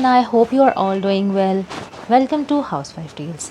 everyone, I hope you are all doing well. Welcome to Housewife Tales.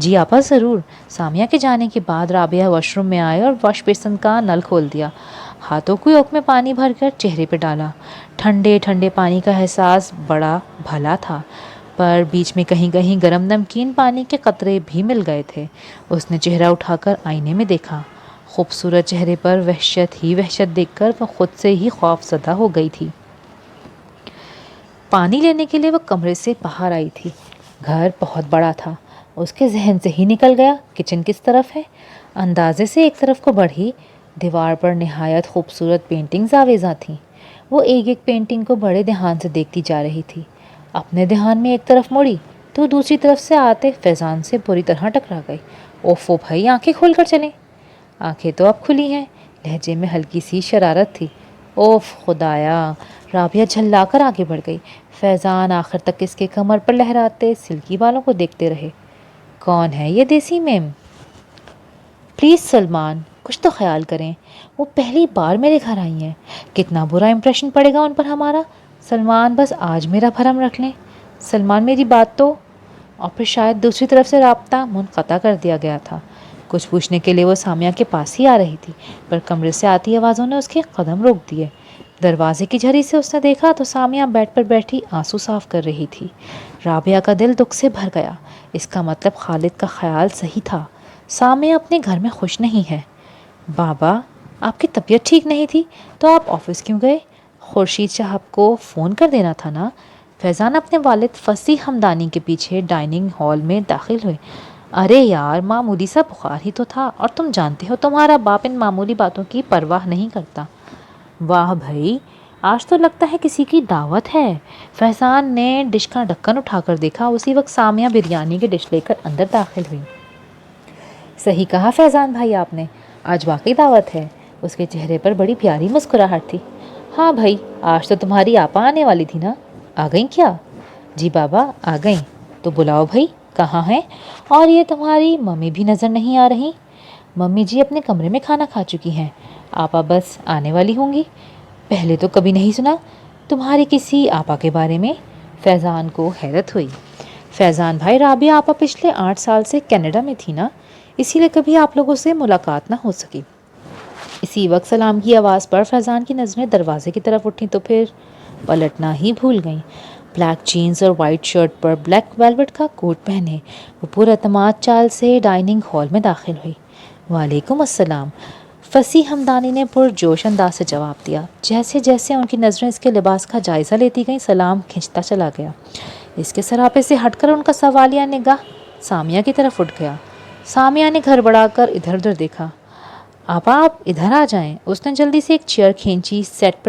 جی آپا ضرور۔ سامیہ کے جانے کے بعد رابعہ واش روم میں آئے اور واش بیسن کا نل کھول دیا، ہاتھوں کو اوک میں پانی بھر کر چہرے پہ ڈالا۔ ٹھنڈے ٹھنڈے پانی کا احساس بڑا بھلا تھا، پر بیچ میں کہیں کہیں گرم نمکین پانی کے قطرے بھی مل گئے تھے۔ اس نے چہرہ اٹھا کر آئینے میں دیکھا، خوبصورت چہرے پر وحشت ہی وحشت دیکھ کر وہ خود سے ہی خوف زدہ ہو گئی تھی۔ پانی لینے کے لیے وہ کمرے سے باہر آئی تھی۔ گھر بہت بڑا تھا، اس کے ذہن سے ہی نکل گیا کچن کس طرف ہے۔ اندازے سے ایک طرف کو بڑھی، دیوار پر نہایت خوبصورت پینٹنگز آویزاں تھیں۔ وہ ایک ایک پینٹنگ کو بڑے دھیان سے دیکھتی جا رہی تھی۔ اپنے دھیان میں ایک طرف مڑی تو دوسری طرف سے آتے فیضان سے بری طرح ٹکرا گئی۔ اوفو بھائی، آنکھیں کھول کر چلیں۔ آنکھیں تو اب کھلی ہیں، لہجے میں ہلکی سی شرارت تھی۔ اوف خدایا! رابعہ جھلا کر آگے بڑھ گئی۔ فیضان آخر تک اس کے کمر پر لہراتے سلکی بالوں کو دیکھتے رہے۔ کون ہے یہ دیسی میم؟ پلیز سلمان، کچھ تو خیال کریں، وہ پہلی بار میرے گھر آئی ہیں، کتنا برا امپریشن پڑے گا ان پر ہمارا۔ سلمان بس آج میرا بھرم رکھ لیں۔ سلمان میری بات تو… اور پھر شاید دوسری طرف سے رابطہ منقطع کر دیا گیا تھا۔ کچھ پوچھنے کے لیے وہ سامیہ کے پاس ہی آ رہی تھی، پر کمرے سے آتی آوازوں نے اس کے قدم روک دیے۔ دروازے کی جھری سے اس نے دیکھا تو سامیہ بیڈ پر بیٹھی آنسو صاف کر رہی تھی۔ رابعہ کا دل دکھ سے بھر گیا۔ اس کا مطلب خالد کا خیال صحیح تھا، سامیہ اپنے گھر میں خوش نہیں ہے۔ بابا، آپ کی طبیعت ٹھیک نہیں تھی تو آپ آفس کیوں گئے؟ خورشید صاحب کو فون کر دینا تھا نا۔ فیضان اپنے والد فصیح حمدانی کے پیچھے ڈائننگ ہال میں داخل ہوئے۔ ارے یار، معمولی سا بخار ہی تو تھا، اور تم جانتے ہو تمہارا باپ ان معمولی باتوں کی پرواہ نہیں کرتا۔ واہ بھائی، آج تو لگتا ہے کسی کی دعوت ہے۔ فیضان نے ڈش کا ڈھکن اٹھا کر دیکھا، اسی وقت سامیہ بریانی کی ڈش لے کر اندر داخل ہوئی۔ صحیح کہا فیضان بھائی آپ نے، آج واقعی دعوت ہے۔ اس کے چہرے پر بڑی پیاری مسکراہٹ تھی۔ ہاں بھائی، آج تو تمہاری آپا آنے والی تھی نا، آ گئیں کیا؟ جی بابا، آ گئیں۔ تو بلاؤ بھائی، کہاں ہیں؟ اور یہ تمہاری ممی بھی نظر نہیں آ رہی۔ ممی جی اپنے کمرے میں کھانا کھا چکی ہیں، آپا بس آنے والی ہوں گی۔ پہلے تو کبھی نہیں سنا تمہاری کسی آپا کے بارے میں۔ فیضان کو حیرت ہوئی۔ فیضان بھائی، رابعہ آپا پچھلے 8 سال سے کینیڈا میں تھی نا، اسی لیے کبھی آپ لوگوں سے ملاقات نہ ہو سکی۔ اسی وقت سلام کی آواز پر فیضان کی نظریں دروازے کی طرف اٹھیں تو پھر پلٹنا ہی بھول گئیں۔ بلیک جینز اور وائٹ شرٹ پر بلیک ویلویٹ کا کوٹ پہنے وہ پراعتماد چال سے ڈائننگ ہال میں داخل ہوئی۔ وعلیکم السلام، فصیح حمدانی نے پرجوش انداز سے جواب دیا۔ جیسے جیسے ان کی نظریں اس کے لباس کا جائزہ لیتی گئیں، سلام کھنچتا چلا گیا۔ اس کے سراپے سے ہٹ کر ان کا سوالیہ نگاہ سامیہ کی طرف اٹھ گیا۔ سامیہ نے گھر بڑھا کر ادھر ادھر دیکھا۔ آپا آپ ادھر آ جائیں۔ اس نے جلدی سے ایک چیئر کھینچی۔ سیٹ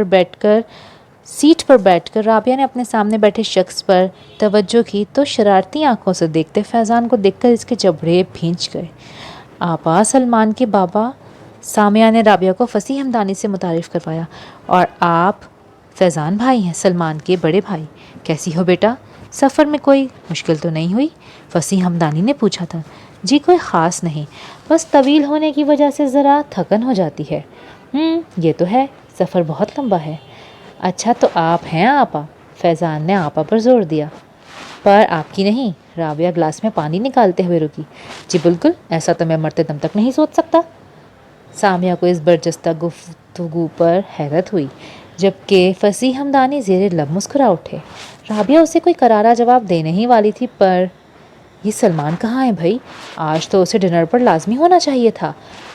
پر بیٹھ کر رابعہ نے اپنے سامنے بیٹھے شخص پر توجہ کی تو شرارتی آنکھوں سے دیکھتے فیضان کو دیکھ کر اس کے جبڑے بھینچ گئے۔ آپا، سلمان کے بابا۔ سامیہ نے رابعہ کو فصیح حمدانی سے متعارف کروایا۔ اور آپ فیضان بھائی ہیں، سلمان کے بڑے بھائی۔ کیسی ہو بیٹا؟ سفر میں کوئی مشکل تو نہیں ہوئی؟ فصیح حمدانی نے پوچھا تھا۔ جی کوئی خاص نہیں، بس طویل ہونے کی وجہ سے ذرا تھکن ہو جاتی ہے۔ یہ تو ہے، سفر بہت لمبا ہے۔ اچھا تو آپ ہیں آپا؟ فیضان نے آپا پر زور دیا۔ پر آپ کی نہیں۔ رابعہ گلاس میں پانی نکالتے ہوئے رکی۔ جی بالکل، ایسا تو میں مرتے دم تک نہیں سوچ سکتا۔ سامیہ کو اس برجستہ گفتگو پر حیرت ہوئی، جبکہ فصیح حمدانی زیر لب مسکرا اٹھے۔ رابعہ اسے کوئی کرارا جواب دینے ہی والی تھی، پر یہ سلمان کہاں ہے بھائی؟ آج تو اسے ڈنر پر لازمی ہونا چاہیے تھا،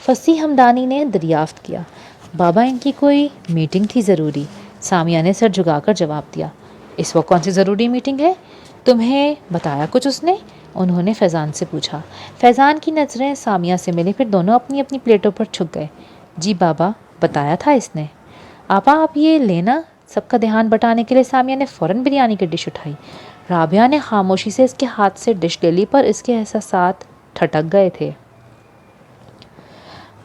فصیح حمدانی نے دریافت کیا۔ بابا، ان کی کوئی میٹنگ تھی ضروری، سامیہ نے سر جھکا کر جواب دیا۔ اس وقت کون سی ضروری میٹنگ ہے؟ تمہیں بتایا کچھ اس نے؟ انہوں نے فیضان سے پوچھا۔ فیضان کی نظریں سامیہ سے ملی، پھر دونوں اپنی اپنی پلیٹوں پر جھک گئے۔ جی بابا، بتایا تھا اس نے۔ آپا آپ یہ لینا۔ سب کا دھیان بٹانے کے لیے سامیہ نے فوراً بریانی کی ڈش اٹھائی۔ رابعہ نے خاموشی سے اس کے ہاتھ سے ڈش لے لی، پر اس کے احساسات ٹھٹک گئے تھے۔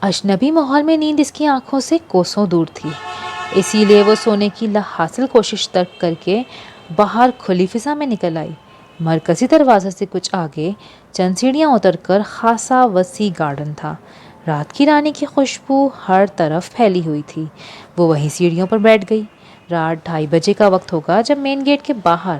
اجنبی ماحول میں نیند اس کی آنکھوں سے کوسوں دور تھی، اسی لیے وہ سونے کی لاحاصل کوشش ترک کر کے باہر کھلی فضا میں نکل آئی۔ مرکزی دروازے سے کچھ آگے چند سیڑھیاں اتر کر خاصا وسیع گارڈن تھا۔ رات کی رانی کی خوشبو ہر طرف پھیلی ہوئی تھی۔ وہ وہیں سیڑھیوں پر بیٹھ گئی۔ رات 2:30 بجے کا وقت ہوگا جب مین گیٹ کے باہر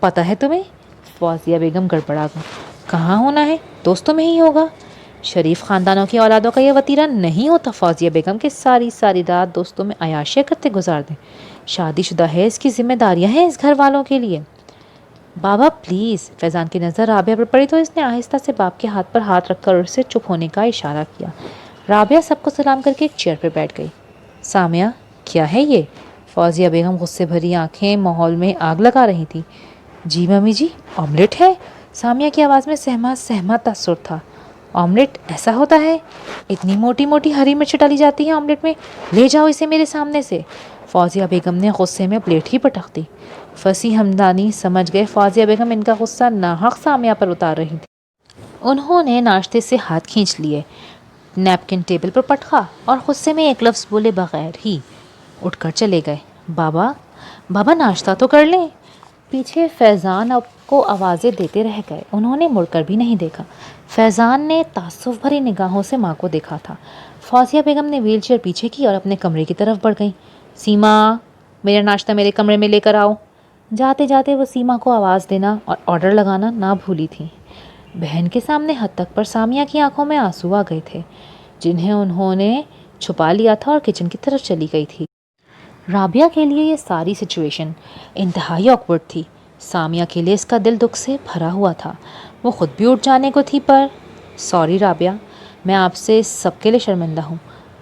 پتہ ہے تمہیں؟ فوزیہ بیگم گڑبڑا گئی۔ کہاں ہونا ہے؟ دوستوں میں ہی ہوگا۔ شریف خاندانوں کی اولادوں کا یہ وتیرہ نہیں ہوتا فوزیہ بیگم کہ ساری رات دوستوں میں عیاشیاں کرتے گزار دیں۔ شادی شدہ ہے، اس کی ذمہ داریاں ہیں اس گھر والوں کے لیے۔ بابا پلیز۔ فیضان کی نظر رابعہ پر پڑی تو اس نے آہستہ سے باپ کے ہاتھ پر ہاتھ رکھ کر اسے چپ ہونے کا اشارہ کیا۔ رابعہ سب کو سلام کر کے ایک چیئر پہ بیٹھ گئی۔ سامیہ کیا ہے یہ؟ فوزیہ بیگم غصے بھری آنکھیں ماحول میں آگ لگا رہی تھی۔ جی ممی جی، آملیٹ ہے؟ سامیہ کی آواز میں سہما تاثر تھا۔ آملیٹ ایسا ہوتا ہے؟ اتنی موٹی موٹی ہری مرچ ڈالی جاتی ہے آملیٹ میں؟ لے جاؤ اسے میرے سامنے سے۔ فوزیہ بیگم نے غصے میں پلیٹ ہی پٹک دی۔ فصیح ہمدانی سمجھ گئے فوزیہ بیگم ان کا غصہ ناحق سامیہ پر اتار رہی تھی۔ انہوں نے ناشتے سے ہاتھ کھینچ لیے، نیپکن ٹیبل پر پٹکا اور غصے میں ایک لفظ بولے بغیر ہی اٹھ کر چلے گئے۔ بابا ناشتہ تو کر لیں۔ پیچھے فیضان اب کو آوازیں دیتے رہ گئے۔ انہوں نے مڑ کر بھی نہیں دیکھا۔ فیضان نے تعصب بھری نگاہوں سے ماں کو دیکھا تھا۔ فوزیہ بیگم نے ویل چیئر پیچھے کی اور اپنے کمرے کی طرف بڑھ گئی۔ سیما، میرا ناشتہ میرے کمرے میں لے کر آؤ۔ جاتے جاتے وہ سیما کو آواز دینا اور آرڈر لگانا نہ بھولی تھی۔ بہن کے سامنے حد تک پر سامیہ کی آنکھوں میں آنسو آ گئے تھے، جنہیں انہوں نے چھپا لیا تھا اور کچن کی طرف چلی گئی تھی۔ رابعہ کے لیے یہ ساری سچویشن انتہائی آکورڈ تھی۔ سامیہ کے لیے اس کا دل دکھ سے بھرا ہوا تھا۔ وہ خود بھی اٹھ جانے کو تھی پر سوری رابعہ، میں آپ سے سب کے لیے شرمندہ ہوں۔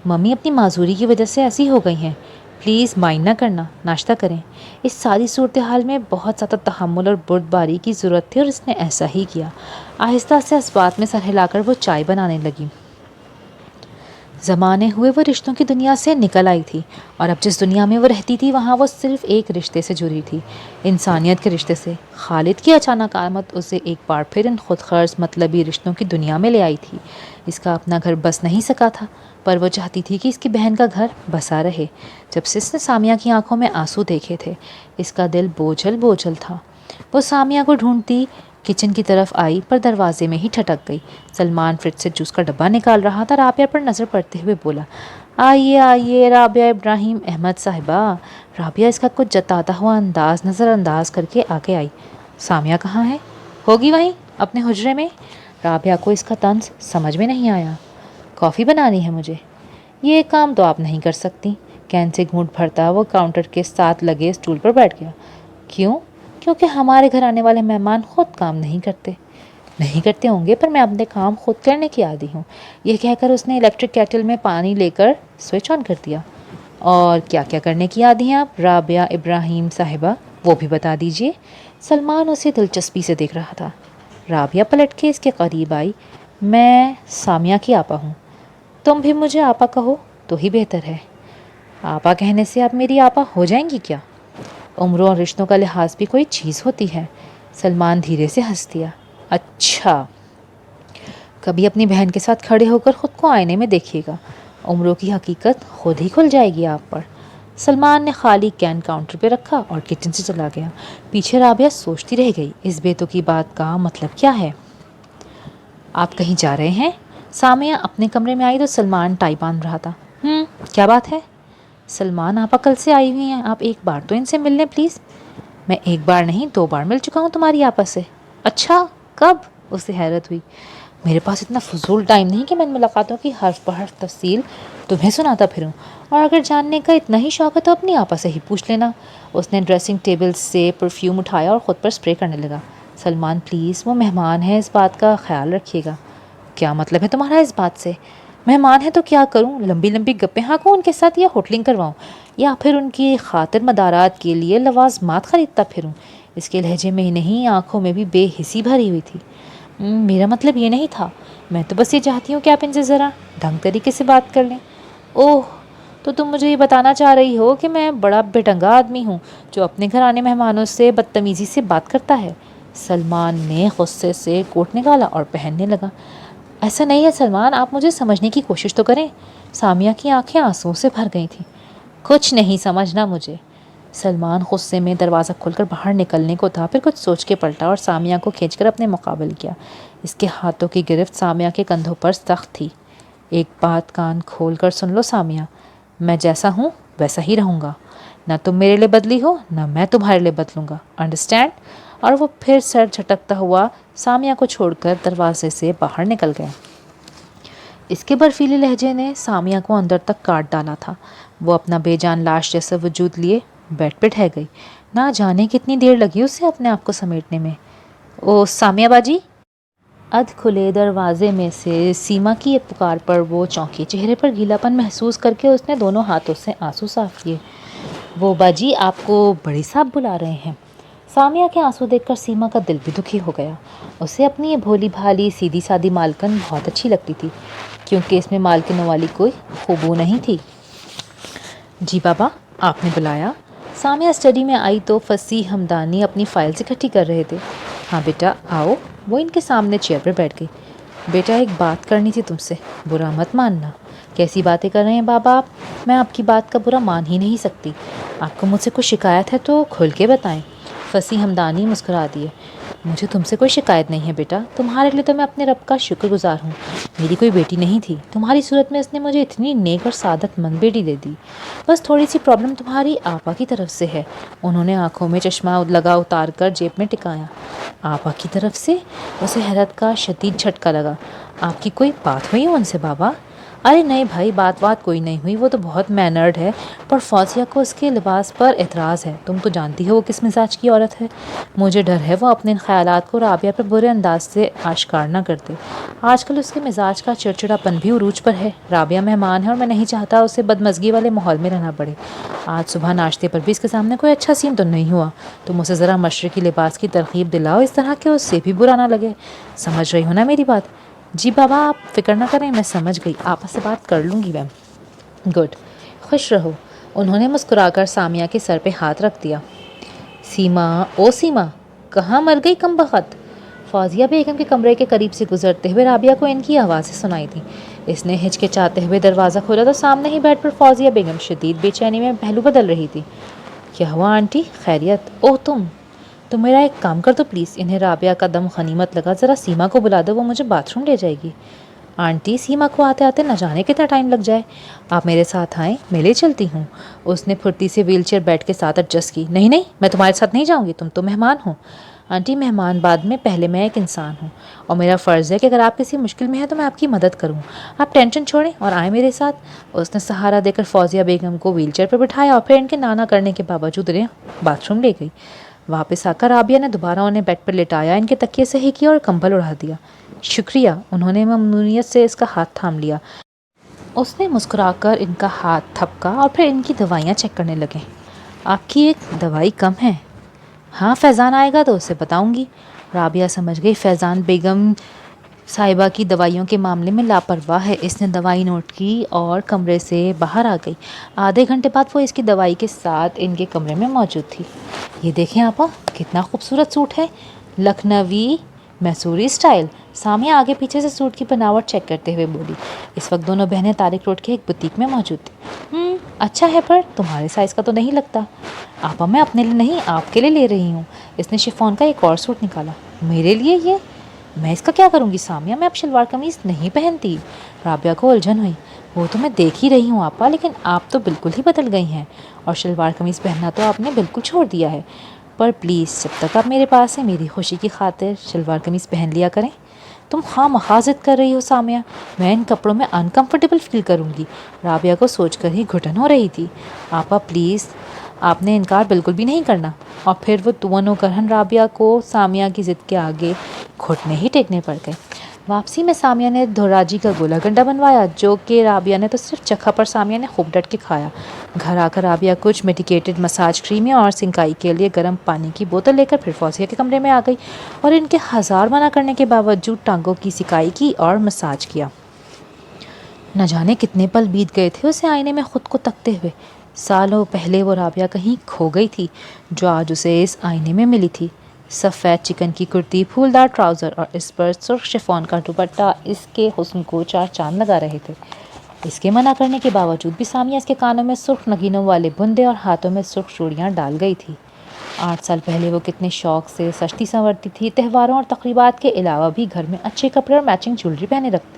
ممی اپنی معذوری کی وجہ سے ایسی ہو گئی ہیں، پلیز مائنڈ نہ کرنا، ناشتہ کریں۔ اس ساری صورتحال میں بہت زیادہ تحمل اور بردباری کی ضرورت تھی اور اس نے ایسا ہی کیا۔ آہستہ سے اسبات میں سر ہلا کر وہ چائے بنانے لگی۔ زمانے ہوئے وہ رشتوں کی دنیا سے نکل آئی تھی اور اب جس دنیا میں وہ رہتی تھی وہاں وہ صرف ایک رشتے سے جڑی تھی، انسانیت کے رشتے سے۔ خالد کی اچانک آمد اسے ایک بار پھر ان خود غرض مطلبی رشتوں کی دنیا میں لے آئی تھی۔ اس کا اپنا گھر بس نہیں سکا تھا، پر وہ چاہتی تھی کہ اس کی بہن کا گھر بسا رہے۔ جب سے اس نے سامیہ کی آنکھوں میں آنسو دیکھے تھے، اس کا دل بوجھل تھا۔ وہ سامیہ کو ڈھونڈتی کچن کی طرف آئی پر دروازے میں ہی ٹھٹک گئی۔ سلمان فریج سے جوس کا ڈبہ نکال رہا تھا۔ رابعہ پر نظر پڑتے ہوئے بولا، آئیے رابعہ ابراہیم احمد صاحبہ۔ رابعہ اس کا کچھ جتاتا ہوا انداز نظر انداز کر کے آگے آئی۔ سامیہ کہاں ہے؟ ہوگی وہیں اپنے حجرے میں۔ رابعہ کو اس کا طنز سمجھ میں نہیں آیا۔ کافی بنانی ہے مجھے۔ یہ کام تو آپ نہیں کر سکتی۔ کین سے گھونٹ بھرتا وہ کاؤنٹر کے ساتھ لگے اسٹول پر بیٹھ گیا۔ کیوں؟ کیونکہ ہمارے گھر آنے والے مہمان خود کام نہیں کرتے ہوں گے، پر میں اپنے کام خود کرنے کی عادی ہوں۔ یہ کہہ کر اس نے الیکٹرک کیٹل میں پانی لے کر سوئچ آن کر دیا۔ اور کیا کیا کرنے کی عادی ہیں آپ رابعہ ابراہیم صاحبہ، وہ بھی بتا دیجئے۔ سلمان اسے دلچسپی سے دیکھ رہا تھا۔ رابعہ پلٹ کے اس کے قریب آئی۔ میں سامیہ کی آپا ہوں۔ تم بھی مجھے آپا کہو تو ہی بہتر ہے۔ آپا کہنے سے آپ میری آپا ہو جائیں گی کیا؟ عمروں اور رشتوں کا لحاظ بھی کوئی چیز ہوتی ہے۔ سلمان دھیرے سے ہنس دیا۔ اچھا، کبھی اپنی بہن کے ساتھ کھڑے ہو کر خود کو آئینے میں دیکھیے گا، عمروں کی حقیقت خود ہی کھل جائے گی آپ پر۔ سلمان نے خالی کین کاؤنٹر پہ رکھا اور کچن سے چلا گیا۔ پیچھے رابعہ سوچتی رہ گئی، اس بے تکی بات کا مطلب کیا ہے؟ آپ کہیں جا رہے ہیں؟ سامیہ اپنے کمرے میں آئی تو سلمان ٹائی باندھ رہا تھا۔ کیا بات ہے؟ سلمان آپا کل سے آئی ہوئی ہیں، آپ ایک بار تو ان سے مل لیں پلیز۔ میں ایک بار نہیں 2 بار مل چکا ہوں تمہاری آپا سے۔ اچھا، کب؟ اسے حیرت ہوئی۔ میرے پاس اتنا فضول ٹائم نہیں کہ میں ان ملاقاتوں کی حرف بحرف تفصیل تمہیں سناتا پھروں، اور اگر جاننے کا اتنا ہی شوق ہے تو اپنی آپا سے ہی پوچھ لینا۔ اس نے ڈریسنگ ٹیبل سے پرفیوم اٹھایا اور خود پر اسپرے کرنے لگا۔ سلمان پلیز، وہ مہمان ہے، اس بات کا خیال رکھیے گا۔ کیا مطلب ہے تمہارا اس بات سے؟ مہمان ہے تو کیا کروں؟ لمبی لمبی گپیں ہانکوں ان کے ساتھ، یا ہوٹلنگ کرواؤں، یا پھر ان کی خاطر مدارات کے لیے لوازمات خریدتا پھروں؟ اس کے لہجے میں نہیں آنکھوں میں بھی بے حسی بھری ہوئی تھی۔ میرا مطلب یہ نہیں تھا، میں تو بس یہ چاہتی ہوں کہ آپ ان سے ذرا ڈھنگ طریقے سے بات کر لیں۔ اوہ، تو تم مجھے یہ بتانا چاہ رہی ہو کہ میں بڑا بے ڈھنگا آدمی ہوں جو اپنے گھر آنے مہمانوں سے بدتمیزی سے بات کرتا ہے؟ سلمان نے غصے سے کوٹ نکالا اور پہننے لگا۔ ایسا نہیں ہے سلمان، آپ مجھے سمجھنے کی کوشش تو کریں۔ سامیہ کی آنکھیں آنسوؤں سے بھر گئی تھیں۔ کچھ نہیں سمجھنا مجھے۔ سلمان غصے میں دروازہ کھول کر باہر نکلنے کو تھا، پھر کچھ سوچ کے پلٹا اور سامیہ کو کھینچ کر اپنے مقابل کیا۔ اس کے ہاتھوں کی گرفت سامیہ کے کندھوں پر سخت تھی۔ ایک بات کان کھول کر سن لو سامیہ، میں جیسا ہوں ویسا ہی رہوں گا۔ نہ تم میرے لیے بدلی ہو، نہ میں تمہارے لیے بدلوں گا، انڈرسٹینڈ؟ اور وہ پھر سر جھٹکتا ہوا سامیہ کو چھوڑ کر دروازے سے باہر نکل گیا۔ اس کے برفیلے لہجے نے سامیہ کو اندر تک کاٹ ڈالا تھا۔ وہ اپنا بے جان لاش جیسا وجود لیے بیڈ پہ ٹھہر گئی۔ نہ جانے کتنی دیر لگی اسے اپنے آپ کو سمیٹنے میں۔ او سامیہ باجی! ادھ کھلے دروازے میں سے سیما کی ایک پکار پر وہ چونکی۔ چہرے پر گیلا پن محسوس کر کے اس نے دونوں ہاتھوں سے آنسو صاف کیے۔ وہ باجی آپ کو بڑی صاحب بلا رہے ہیں۔ سامیہ کے آنسو دیکھ کر سیما کا دل بھی دکھی ہو گیا۔ اسے اپنی یہ بھولی بھالی سیدھی سادی مالکن بہت اچھی لگتی تھی، کیونکہ اس میں مالکنوں والی کوئی خوبو نہیں تھی۔ جی بابا، آپ نے بلایا؟ سامیہ اسٹڈی میں آئی تو فصیح ہمدانی اپنی فائلز اکٹھی کر رہے تھے۔ ہاں بیٹا آؤ۔ وہ ان کے سامنے چیئر پر بیٹھ گئی۔ بیٹا ایک بات کرنی تھی تم سے، برا مت ماننا۔ کیسی باتیں کر رہے ہیں بابا آپ؟ میں آپ کی بات کا برا مان ہی نہیں سکتی۔ آپ کو مجھ سے کوئی شکایت ہے تو کھل کے بتائیں۔ فصیح ہمدانی مسکرا دیے۔ مجھے تم سے کوئی شکایت نہیں ہے بیٹا، تمہارے لیے تو میں اپنے رب کا شکر گزار ہوں۔ میری کوئی بیٹی نہیں تھی، تمہاری صورت میں اس نے مجھے اتنی نیک اور سعادت مند بیٹی دے دی۔ بس تھوڑی سی پرابلم تمہاری آپا کی طرف سے ہے۔ انہوں نے آنکھوں میں چشمہ لگا اتار کر جیب میں ٹکایا۔ آپا کی طرف سے؟ اسے حیرت کا شدید جھٹکا لگا۔ آپ کی کوئی بات ہوئی ان سے بابا؟ ارے نہیں بھائی، بات کوئی نہیں ہوئی، وہ تو بہت مینرڈ ہے، پر فوزیہ کو اس کے لباس پر اعتراض ہے۔ تم تو جانتی ہو وہ کس مزاج کی عورت ہے۔ مجھے ڈر ہے وہ اپنے ان خیالات کو رابعہ پر برے انداز سے آشکار نہ کرتے۔ آج کل اس کے مزاج کا چڑچڑا پن بھی عروج پر ہے۔ رابعہ مہمان ہے اور میں نہیں چاہتا اسے بدمزگی والے ماحول میں رہنا پڑے۔ آج صبح ناشتے پر بھی اس کے سامنے کوئی اچھا سین تو نہیں ہوا۔ تم اسے ذرا مشرقی لباس کی ترغیب دلاؤ، اس طرح کہ اس سے بھی برا نہ لگے۔ سمجھ رہی ہو نا میری بات؟ جی بابا آپ فکر نہ کریں، میں سمجھ گئی، آپا سے بات کر لوں گی میں۔ گڈ، خوش رہو۔ انہوں نے مسکرا کر سامیہ کے سر پہ ہاتھ رکھ دیا۔ سیما، او سیما، کہاں مر گئی کم بخت؟ فوزیہ بیگم کے کمرے کے قریب سے گزرتے ہوئے رابعہ کو ان کی آوازیں سنائی تھیں۔ اس نے ہچکچاتے ہوئے دروازہ کھولا تو سامنے ہی بیڈ پر فوزیہ بیگم شدید بے چینی میں پہلو بدل رہی تھی۔ کیا ہوا آنٹی، خیریت؟ اوہ تم میرا ایک کام کر دو پلیز۔ انہیں رابعہ کا دم غنیمت لگا۔ ذرا سیما کو بلا دو، وہ مجھے باتھ روم لے جائے گی۔ آنٹی سیما کو آتے آتے نہ جانے کتنا ٹائم لگ جائے، آپ میرے ساتھ آئیں، میں لے چلتی ہوں۔ اس نے پھرتی سے ویل چیئر بیڈ کے ساتھ ایڈجسٹ کی۔ نہیں میں تمہارے ساتھ نہیں جاؤں گی، تم تو مہمان ہو۔ آنٹی مہمان بعد میں، پہلے میں ایک انسان ہوں اور میرا فرض ہے کہ اگر آپ کسی مشکل میں ہیں تو میں آپ کی مدد کروں۔ آپ ٹینشن چھوڑیں اور آئیں میرے ساتھ۔ اس نے سہارا دے کر فوزیہ بیگم کو ویل چیئر پر بٹھایا اور پھر ان کے نانا کرنے کے باوجود انہیں باتھ روم لے گئی۔ واپس آ کر رابعہ نے دوبارہ انہیں بیڈ پر لٹایا، ان کے تکیے صحیح کیا اور کمبل اڑا دیا۔ شکریہ، انہوں نے ممنونیت سے اس کا ہاتھ تھام لیا۔ اس نے مسکرا کر ان کا ہاتھ تھپکا اور پھر ان کی دوائیاں چیک کرنے لگے۔ آپ کی ایک دوائی کم ہے۔ ہاں فیضان آئے گا تو اسے بتاؤں گی۔ رابعہ سمجھ گئی فیضان بیگم صاحبہ کی دوائیوں کے معاملے میں لاپرواہ ہے۔ اس نے دوائی نوٹ کی اور کمرے سے باہر آ گئی۔ آدھے گھنٹے بعد وہ اس کی دوائی کے ساتھ ان کے کمرے میں موجود تھی۔ یہ دیکھیں آپا، کتنا خوبصورت سوٹ ہے، لکھنوی میسوری اسٹائل۔ سامیہ آگے پیچھے سے سوٹ کی بناوٹ چیک کرتے ہوئے بولی۔ اس وقت دونوں بہنیں طارق روڈ کے ایک بوتیک میں موجود تھیں۔ اچھا ہے، پر تمہارے سائز کا تو نہیں لگتا۔ آپا میں اپنے لیے نہیں، آپ کے لیے لے رہی ہوں۔ اس نے شفون کا ایک اور سوٹ نکالا۔ میرے لیے یہ؟ میں اس کا کیا کروں گی سامیہ، میں اب شلوار قمیض نہیں پہنتی۔ رابعہ کو الجھن ہوئی۔ وہ تو میں دیکھ ہی رہی ہوں آپا، لیکن آپ تو بالکل ہی بدل گئی ہیں، اور شلوار قمیض پہننا تو آپ نے بالکل چھوڑ دیا ہے۔ پر پلیز جب تک آپ میرے پاس ہیں میری خوشی کی خاطر شلوار قمیض پہن لیا کریں۔ تم خواہ مخواہ ضد کر رہی ہو سامیہ، میں ان کپڑوں میں انکمفرٹیبل فیل کروں گی۔ رابعہ کو سوچ کر ہی گھٹن ہو رہی تھی۔ آپا پلیز، آپ نے انکار بالکل بھی نہیں کرنا۔ اور پھر وہ دونوں گرہن رابعہ کو سامیہ کی ضد کے آگے گھٹنے ہی ٹیکنے پڑ گئے۔ واپسی میں سامیہ نے دھوراجی کا گولا گنڈا بنوایا، جو کہ رابعہ نے تو صرف چکھا، پر سامیہ نے خوب ڈٹ کے کھایا۔ گھر آ کر رابعہ کچھ میڈیکیٹڈ مساج کریمیں اور سنکائی کے لیے گرم پانی کی بوتل لے کر پھر فوزیہ کے کمرے میں آ گئی اور ان کے ہزار منع کرنے کے باوجود ٹانگوں کی سکائی کی اور مساج کیا۔ نہ جانے کتنے پل بیت گئے تھے اسے آئینے میں خود کو تکتے ہوئے۔ سالوں پہلے وہ رابعہ کہیں کھو گئی تھی جو آج اسے اس آئینے میں ملی تھی۔ سفید چکن کی کرتی، پھولدار ٹراؤزر اور اس پر سرخ شفون کا دوپٹہ اس کے حسن کو چار چاند لگا رہے تھے۔ اس کے منع کرنے کے باوجود بھی سامیہ اس کے کانوں میں سرخ نگینوں والے بندے اور ہاتھوں میں سرخ چوڑیاں ڈال گئی تھی۔ 8 سال پہلے وہ کتنے شوق سے سجتی سنورتی تھی، تہواروں اور تقریبات کے علاوہ بھی گھر میں اچھے کپڑے اور میچنگ جویلری پہنے رکھتی۔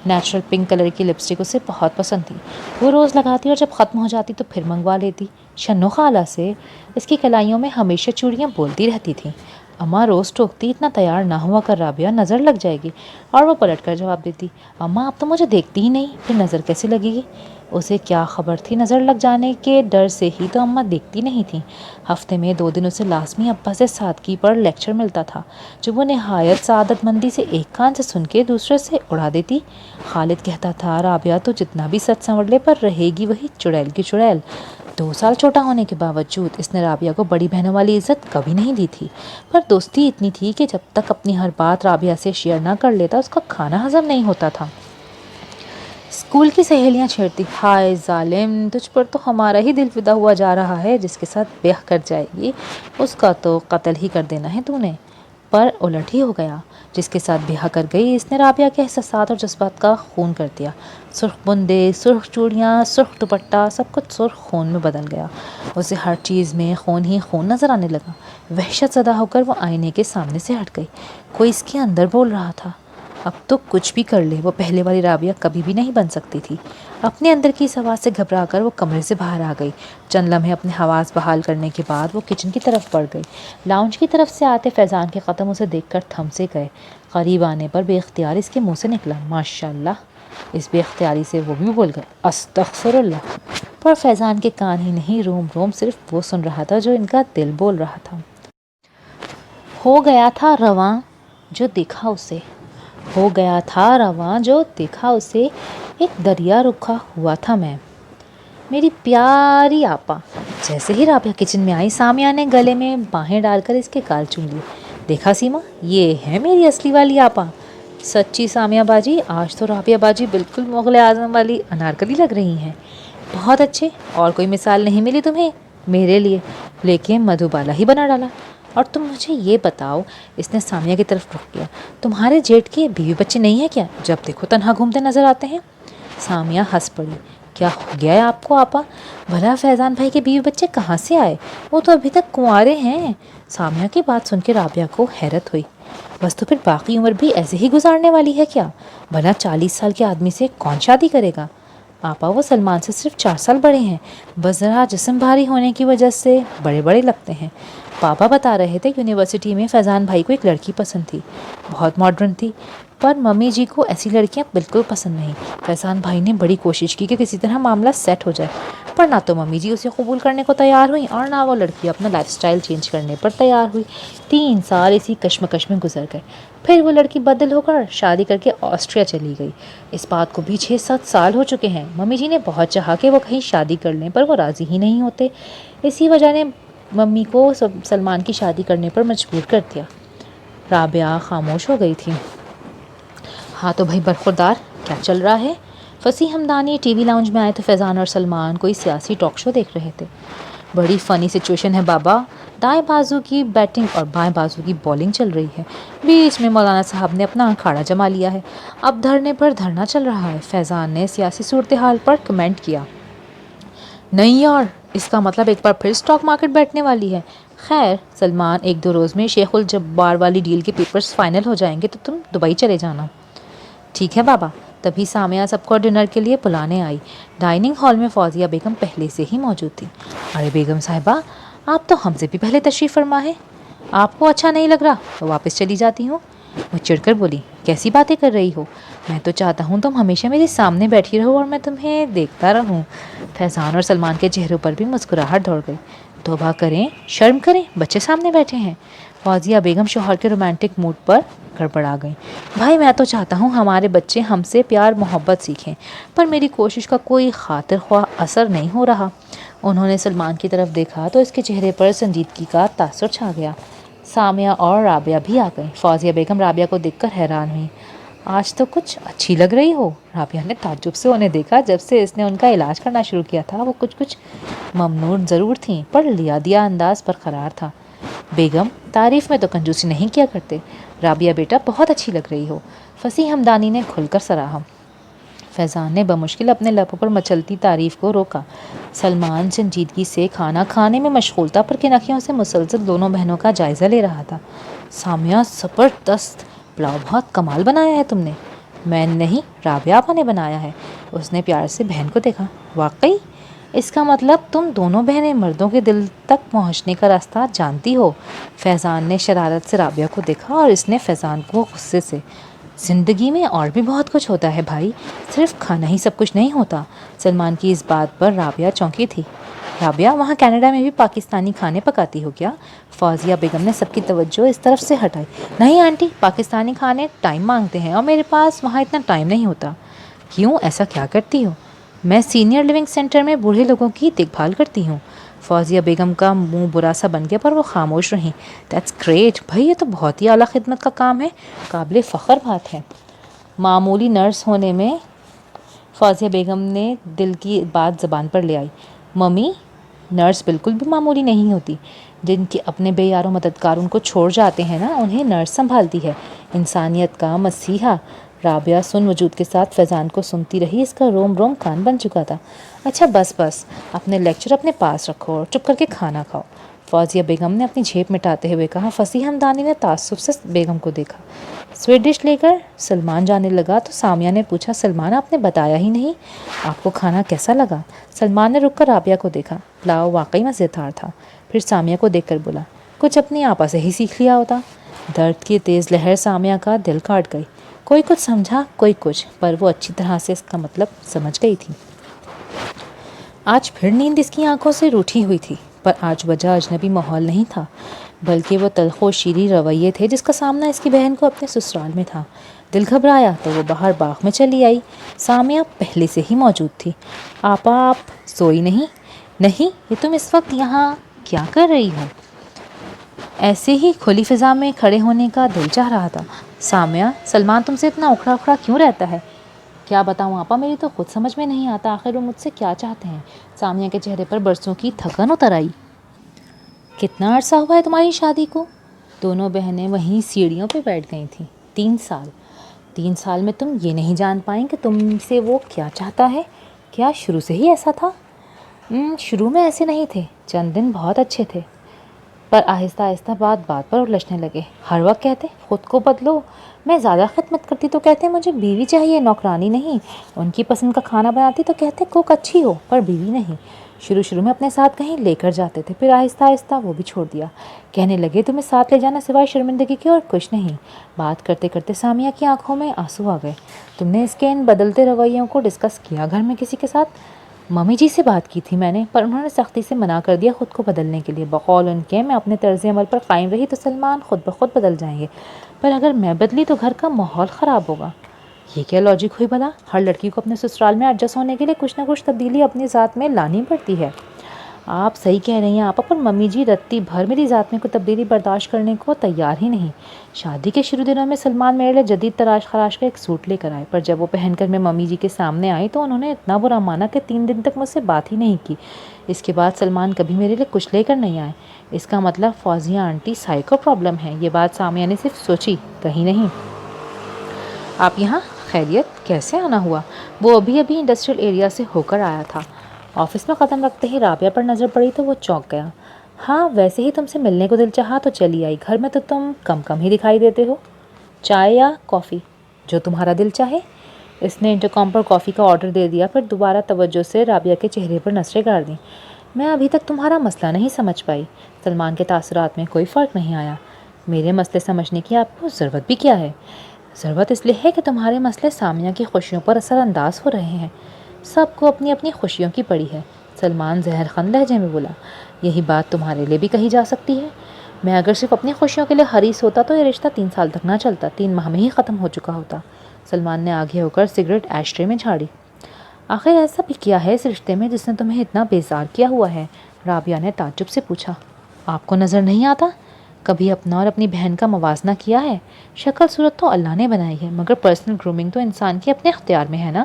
نیچرل پنک کلر کی لپسٹک اسے بہت پسند تھی، وہ روز لگاتی اور جب ختم ہو جاتی تو پھر منگوا لیتی۔ شنو خالہ سے اس کی کلائیوں میں ہمیشہ چوڑیاں بولتی رہتی تھیں۔ اماں روز ٹوکتی اتنا تیار نہ ہوا کر رابعہ، نظر لگ جائے گی، اور وہ پلٹ کر جواب دیتی اماں آپ تو مجھے دیکھتی ہی نہیں، پھر نظر کیسے لگے گی؟ اسے کیا خبر تھی نظر لگ جانے کے ڈر سے ہی تو اماں دیکھتی نہیں تھیں۔ ہفتے میں 2 دن اسے لازمی ابا سے سادگی پر لیکچر ملتا تھا، جو وہ نہایت سعادت مندی سے ایک کان سے سن کے دوسرے سے اڑا دیتی۔ خالد کہتا تھا رابعہ تو جتنا بھی سچ سنور لے پر رہے گی وہی چڑیل کی چڑیل۔ 2 سال چھوٹا ہونے کے باوجود اس نے رابعہ کو بڑی بہنوں والی عزت کبھی نہیں دی تھی، پر دوستی اتنی تھی کہ جب تک اپنی ہر بات رابعہ سے شیئر نہ کر لیتا اس کا کھانا ہضم نہیں ہوتا تھا۔ اسکول کی سہیلیاں چھیڑتی ہائے ظالم، تجھ پر تو ہمارا ہی دل فدا ہوا جا رہا ہے، جس کے ساتھ بیاہ کر جائے گی اس کا تو قتل ہی کر دینا ہے تو نے۔ پر الٹ ہی ہو گیا، جس کے ساتھ بیاہ کر گئی اس نے رابعہ کے احساسات اور جذبات کا خون کر دیا۔ سرخ بندے، سرخ چوڑیاں، سرخ دوپٹہ، سب کچھ سرخ خون میں بدل گیا۔ اسے ہر چیز میں خون ہی خون نظر آنے لگا۔ وحشت زدہ ہو کر وہ آئینے کے سامنے سے ہٹ گئی۔ کوئی اس کے اندر بول رہا تھا اب تو کچھ بھی کر لے وہ پہلے والی رابعہ کبھی بھی نہیں بن سکتی تھی۔ اپنے اندر کی اس آواز سے گھبرا کر وہ کمرے سے باہر آ گئی۔ چند لمحے اپنے حواس بحال کرنے کے بعد وہ کچن کی طرف بڑھ گئی۔ لاؤنج کی طرف سے آتے فیضان کے قدم اسے دیکھ کر تھم سے گئے۔ قریب آنے پر بے اختیار اس کے منہ سے نکلا ماشاءاللہ۔ اس بے اختیاری سے وہ بھی بول گئے استغفر اللہ، پر فیضان کے کان ہی نہیں روم روم صرف وہ سن رہا تھا جو ان کا دل بول رہا تھا۔ ہو گیا تھا رواں جو دیکھا اسے، ہو گیا تھا رواں جو دیکھا اسے، ایک دریا رکھا ہوا تھا میں، میری پیاری آپا۔ جیسے ہی رابعہ کچن میں آئی سامیہ نے گلے میں باہیں ڈال کر اس کے گال چوم لیے۔ دیکھا سیما، یہ ہے میری اصلی والی آپا۔ سچی سامیہ باجی، آج تو رابعہ باجی بالکل مغل اعظم والی انارکلی لگ رہی ہیں۔ بہت اچھے، اور کوئی مثال نہیں ملی تمہیں میرے لیے، لیکن مدھوبالا ہی بنا ڈالا۔ اور تم مجھے یہ بتاؤ، اس نے سامیہ کی طرف رخ کیا، تمہارے جیٹ کے بیوی بچے نہیں ہیں کیا؟ جب دیکھو تنہا گھومتے نظر آتے ہیں۔ سامیہ ہنس پڑی۔ کیا ہو گیا ہے آپ کو آپا؟ بھلا فیضان بھائی کے بیوی بچے کہاں سے آئے؟ وہ تو ابھی تک کنوارے ہیں۔ سامیہ کی بات سن کے رابعہ کو حیرت ہوئی۔ بس تو پھر باقی عمر بھی ایسے ہی گزارنے والی ہے کیا؟ بھلا 40 سال کے آدمی سے کون شادی کرے گا؟ آپا وہ سلمان سے صرف 4 سال بڑے ہیں، بس ذرا جسم بھاری ہونے کی وجہ سے بڑے بڑے لگتے ہیں۔ پاپا بتا رہے تھے یونیورسٹی میں فیضان بھائی کو ایک لڑکی پسند تھی، بہت ماڈرن تھی، پر ممی جی کو ایسی لڑکیاں بالکل پسند نہیں۔ فیضان بھائی نے بڑی کوشش کی کہ کسی طرح معاملہ سیٹ ہو جائے، پر نہ تو ممی جی اسے قبول کرنے کو تیار ہوئیں اور نہ وہ لڑکی اپنا لائف سٹائل چینج کرنے پر تیار ہوئی۔ 3 سال اسی کشمکش میں گزر گئے، پھر وہ لڑکی بدل ہو کر شادی کر کے آسٹریا چلی گئی۔ اس بات کو بھی 6-7 سال ہو چکے ہیں۔ ممی جی نے بہت چاہا کہ وہ کہیں شادی کر لیں، پر وہ راضی ہی نہیں ہوتے۔ اسی وجہ نے ممی کو سلمان کی شادی کرنے پر مجبور کر دیا۔ رابعہ خاموش ہو گئی تھی۔ ہاں تو بھائی برخوردار، کیا چل رہا ہے؟ فصیح ہمدانی ٹی وی لاؤنج میں آئے تو فیضان اور سلمان کوئی سیاسی ٹاک شو دیکھ رہے تھے۔ بڑی فنی سچویشن ہے بابا، دائیں بازو کی بیٹنگ اور بائیں بازو کی بولنگ چل رہی ہے، بیچ میں مولانا صاحب نے اپنا اکھاڑا جما لیا ہے، اب دھرنے پر دھرنا چل رہا ہے۔ فیضان نے سیاسی صورتحال پر کمنٹ کیا۔ نہیں یار، اس کا مطلب ایک بار پھر سٹاک مارکیٹ بیٹھنے والی ہے۔ خیر سلمان، 1-2 روز میں شیخ الجبار والی ڈیل کے پیپرز فائنل ہو جائیں گے تو تم دبئی چلے جانا۔ ٹھیک ہے بابا۔ تبھی سامیہ سب کو ڈنر کے لیے بلانے آئی۔ ڈائننگ ہال میں فوزیہ بیگم پہلے سے ہی موجود تھی۔ ارے بیگم صاحبہ، آپ تو ہم سے بھی پہلے تشریف فرما ہے۔ آپ کو اچھا نہیں لگ رہا تو واپس چلی جاتی ہوں۔ وہ چڑ کر بولی، کیسی باتیں کر رہی ہو؟ میں تو چاہتا ہوں تم ہمیشہ میرے سامنے بیٹھی رہو اور میں تمہیں دیکھتا رہوں۔ فیضان اور سلمان کے چہروں پر بھی مسکراہٹ دوڑ گئی۔ توبہ کریں، شرم کریں، بچے سامنے بیٹھے ہیں۔ فوزیہ بیگم شوہر کے رومانٹک موڈ پر گڑبڑا گئیں۔ بھائی میں تو چاہتا ہوں ہمارے بچے ہم سے پیار محبت سیکھیں، پر میری کوشش کا کوئی خاطر خواہ اثر نہیں ہو رہا۔ انہوں نے سلمان کی طرف دیکھا تو اس کے چہرے پر سنجیدگی کا تاثر چھا گیا۔ سامیہ اور رابعہ بھی آ گئیں۔ فوزیہ بیگم رابعہ کو دیکھ کر حیران ہوئی۔ آج تو کچھ اچھی لگ رہی ہو۔ رابعہ نے تعجب سے انہیں دیکھا۔ جب سے اس نے ان کا علاج کرنا شروع کیا تھا وہ کچھ ممنون ضرور تھیں، پر لیا دیا انداز برقرار تھا۔ بیگم، تعریف میں تو کنجوسی نہیں کیا کرتے۔ رابعہ بیٹا بہت اچھی لگ رہی ہو، فصیح ہمدانی نے کھل کر سراہا۔ فیضان نے بمشکل اپنے لبوں پر مچلتی تعریف کو روکا۔ سلمان سنجیدگی سے کھانا کھانے میں مشغول تھا، پر کنکھیوں سے مسلسل دونوں بہنوں کا جائزہ لے رہا تھا۔ سامیہ زبردست، پلاؤ بہت کمال بنایا ہے تم نے۔ میں نہیں، رابعہ آپا نے بنایا ہے۔ اس نے پیار سے بہن کو دیکھا۔ واقعی؟ اس کا مطلب تم دونوں بہنیں مردوں کے دل تک پہنچنے کا راستہ جانتی ہو؟ فیضان نے شرارت سے رابعہ کو دیکھا اور اس نے فیضان کو غصے سے۔ زندگی میں اور بھی بہت کچھ ہوتا ہے بھائی، صرف کھانا ہی سب کچھ نہیں ہوتا۔ سلمان کی اس بات پر رابعہ چونکی تھی۔ رابعہ، وہاں کینیڈا میں بھی پاکستانی کھانے پکاتی ہو کیا؟ فوزیہ بیگم نے سب کی توجہ اس طرف سے ہٹائی۔ نہیں آنٹی، پاکستانی کھانے ٹائم مانگتے ہیں اور میرے پاس وہاں اتنا ٹائم نہیں ہوتا۔ کیوں، ایسا کیا کرتی ہو؟ میں سینئر لیونگ سینٹر میں بوڑھے لوگوں کی دیکھ بھال کرتی ہوں۔ فوزیہ بیگم کا منہ برا سا بن گیا پر وہ خاموش رہیں۔ دیٹس گریٹ بھائی، یہ تو بہت ہی اعلیٰ خدمت کا کام ہے، قابل فخر بات ہے۔ معمولی نرس ہونے میں فوزیہ بیگم نے دل کی بات زبان پر لے آئی۔ ممی، نرس بالکل بھی معمولی نہیں ہوتی۔ جن کے اپنے بے یار و مددگار ان کو چھوڑ جاتے ہیں نا، انہیں نرس سنبھالتی ہے۔ انسانیت کا مسیحا۔ رابعہ سن وجود کے ساتھ فیضان کو سنتی رہی، اس کا روم روم کان بن چکا تھا۔ اچھا بس بس، اپنے لیکچر اپنے پاس رکھو اور چپ کر کے کھانا کھاؤ، فوزیہ بیگم نے اپنی جھیب مٹاتے ہوئے کہا۔ فصیح ہمدانی نے تعصب سے بیگم کو دیکھا۔ سویٹ ڈش لے کر سلمان جانے لگا تو سامیہ نے پوچھا، سلمان آپ نے بتایا ہی نہیں، آپ کو کھانا کیسا لگا؟ سلمان نے رک کر رابعہ کو دیکھا۔ پلاؤ واقعی مزیدار تھا۔ پھر سامیہ کو دیکھ کر بولا، کچھ اپنی آپا سے ہی سیکھ لیا ہوتا۔ درد کی تیز لہر سامیہ کا دل کاٹ گئی۔ کوئی کچھ سمجھا، کوئی کچھ، پر وہ اچھی طرح سے اس کا مطلب سمجھ گئی تھی۔ آج پھر نیند اس کی آنکھوں سے روٹھی ہوئی تھی، پر آج وجہ اجنبی ماحول نہیں تھا، بلکہ وہ تلخ و شیریں رویے تھے جس کا سامنا اس کی بہن کو اپنے سسرال میں تھا۔ دل گھبرایا تو وہ باہر باغ میں چلی آئی۔ سامیہ پہلے سے ہی موجود تھی۔ آپا، آپ سوئی نہیں؟ نہیں، یہ تم اس وقت یہاں کیا کر رہی ہو؟ ایسے ہی کھلی فضا میں کھڑے ہونے کا دل چاہ رہا تھا۔ سامیہ، سلمان تم سے اتنا اکھڑا اکھڑا کیوں رہتا ہے؟ کیا بتاؤں آپا، میری تو خود سمجھ میں نہیں آتا، آخر وہ مجھ سے کیا چاہتے ہیں؟ سامیہ کے چہرے پر برسوں کی تھکن اتر آئی۔ کتنا عرصہ ہوا ہے تمہاری شادی کو؟ دونوں بہنیں وہیں سیڑھیوں پہ بیٹھ گئی تھیں۔ 3 سال۔ 3 سال میں تم یہ نہیں جان پائیں کہ تم سے وہ کیا چاہتا ہے؟ کیا شروع سے ہی ایسا تھا؟ شروع میں ایسے نہیں تھے، چند دن بہت اچھے تھے، پر آہستہ آہستہ بات بات پر الجھنے لگے۔ ہر وقت کہتے خود کو بدلو، میں زیادہ خدمت کرتی تو کہتے مجھے بیوی چاہیے، نوکرانی نہیں۔ ان کی پسند کا کھانا بناتی تو کہتے کوک اچھی ہو پر بیوی نہیں۔ شروع میں اپنے ساتھ کہیں لے کر جاتے تھے، پھر آہستہ آہستہ وہ بھی چھوڑ دیا۔ کہنے لگے تمہیں ساتھ لے جانا سوائے شرمندگی کے اور کچھ نہیں۔ بات کرتے کرتے سامیہ کی آنکھوں میں آنسو آ گئے۔ تم نے اس کے ان بدلتے رویوں کو ڈسکس کیا گھر میں کسی کے ساتھ؟ ممی جی سے بات کی تھی میں نے، پر انہوں نے سختی سے منع کر دیا خود کو بدلنے کے لیے۔ بقول ان کے میں اپنے طرز عمل پر قائم رہی تو سلمان خود بخود بدل جائیں گے، پر اگر میں بدلی تو گھر کا ماحول خراب ہوگا۔ یہ کیا لاجک ہوئی بھلا؟ ہر لڑکی کو اپنے سسرال میں ایڈجسٹ ہونے کے لیے کچھ نہ کچھ تبدیلی اپنی ذات میں لانی پڑتی ہے۔ آپ صحیح کہہ رہی ہیں آپا، پر ممی جی رتی بھر میری ذات میں کوئی تبدیلی برداشت کرنے کو تیار ہی نہیں۔ شادی کے شروع دنوں میں سلمان میرے لیے جدید تراش خراش کا ایک سوٹ لے کر آئے، پر جب وہ پہن کر میں ممی جی کے سامنے آئی تو انہوں نے اتنا برا مانا کہ 3 دن تک مجھ سے بات ہی نہیں کی۔ اس کے بعد سلمان کبھی میرے لیے کچھ لے کر نہیں آئے۔ اس کا مطلب فوزیہ آنٹی سائیکو پرابلم ہے۔ یہ بات سامیہ نے صرف سوچی، کہیں نہیں۔ آپ یہاں خیریت؟ کیسے آنا ہوا؟ وہ ابھی انڈسٹریل ایریا سے ہو کر آیا تھا۔ آفس میں قدم رکھتے ہی رابعہ پر نظر پڑی تو وہ چونک گیا۔ ہاں، ویسے ہی تم سے ملنے کو دل چاہا تو چلی آئی، گھر میں تو تم کم ہی دکھائی دیتے ہو۔ چائے یا کافی؟ جو تمہارا دل چاہے۔ اس نے انٹرکام پر کافی کا آرڈر دے دیا، پھر دوبارہ توجہ سے رابعہ کے چہرے پر نظریں گاڑ دیں۔ میں ابھی تک تمہارا مسئلہ نہیں سمجھ پائی۔ سلمان کے تاثرات میں کوئی فرق نہیں آیا۔ میرے مسئلے سمجھنے کی آپ کو ضرورت بھی کیا ہے؟ ضرورت اس لیے ہے کہ تمہارے مسئلے سامیہ کی خوشیوں پر اثر انداز ہو رہے ہیں۔ سب کو اپنی اپنی خوشیوں کی پڑی ہے۔ سلمان زہر خند لہجے میں بولا۔ یہی بات تمہارے لیے بھی کہی جا سکتی ہے۔ میں اگر صرف اپنی خوشیوں کے لیے حریص ہوتا تو یہ رشتہ 3 سال تک نہ چلتا، 3 ماہ میں ہی ختم ہو چکا ہوتا۔ سلمان نے آگے ہو کر سگریٹ ایش ٹرے میں جھاڑی۔ آخر ایسا بھی کیا ہے اس رشتے میں جس نے تمہیں اتنا بیزار کیا ہوا ہے؟ رابعہ نے تعجب سے پوچھا۔ آپ کو نظر نہیں آتا؟ کبھی اپنا اور اپنی بہن کا موازنہ کیا ہے؟ شکل صورت تو اللہ نے بنائی ہے، مگر پرسنل گرومنگ تو انسان کے اپنے اختیار میں ہے نا۔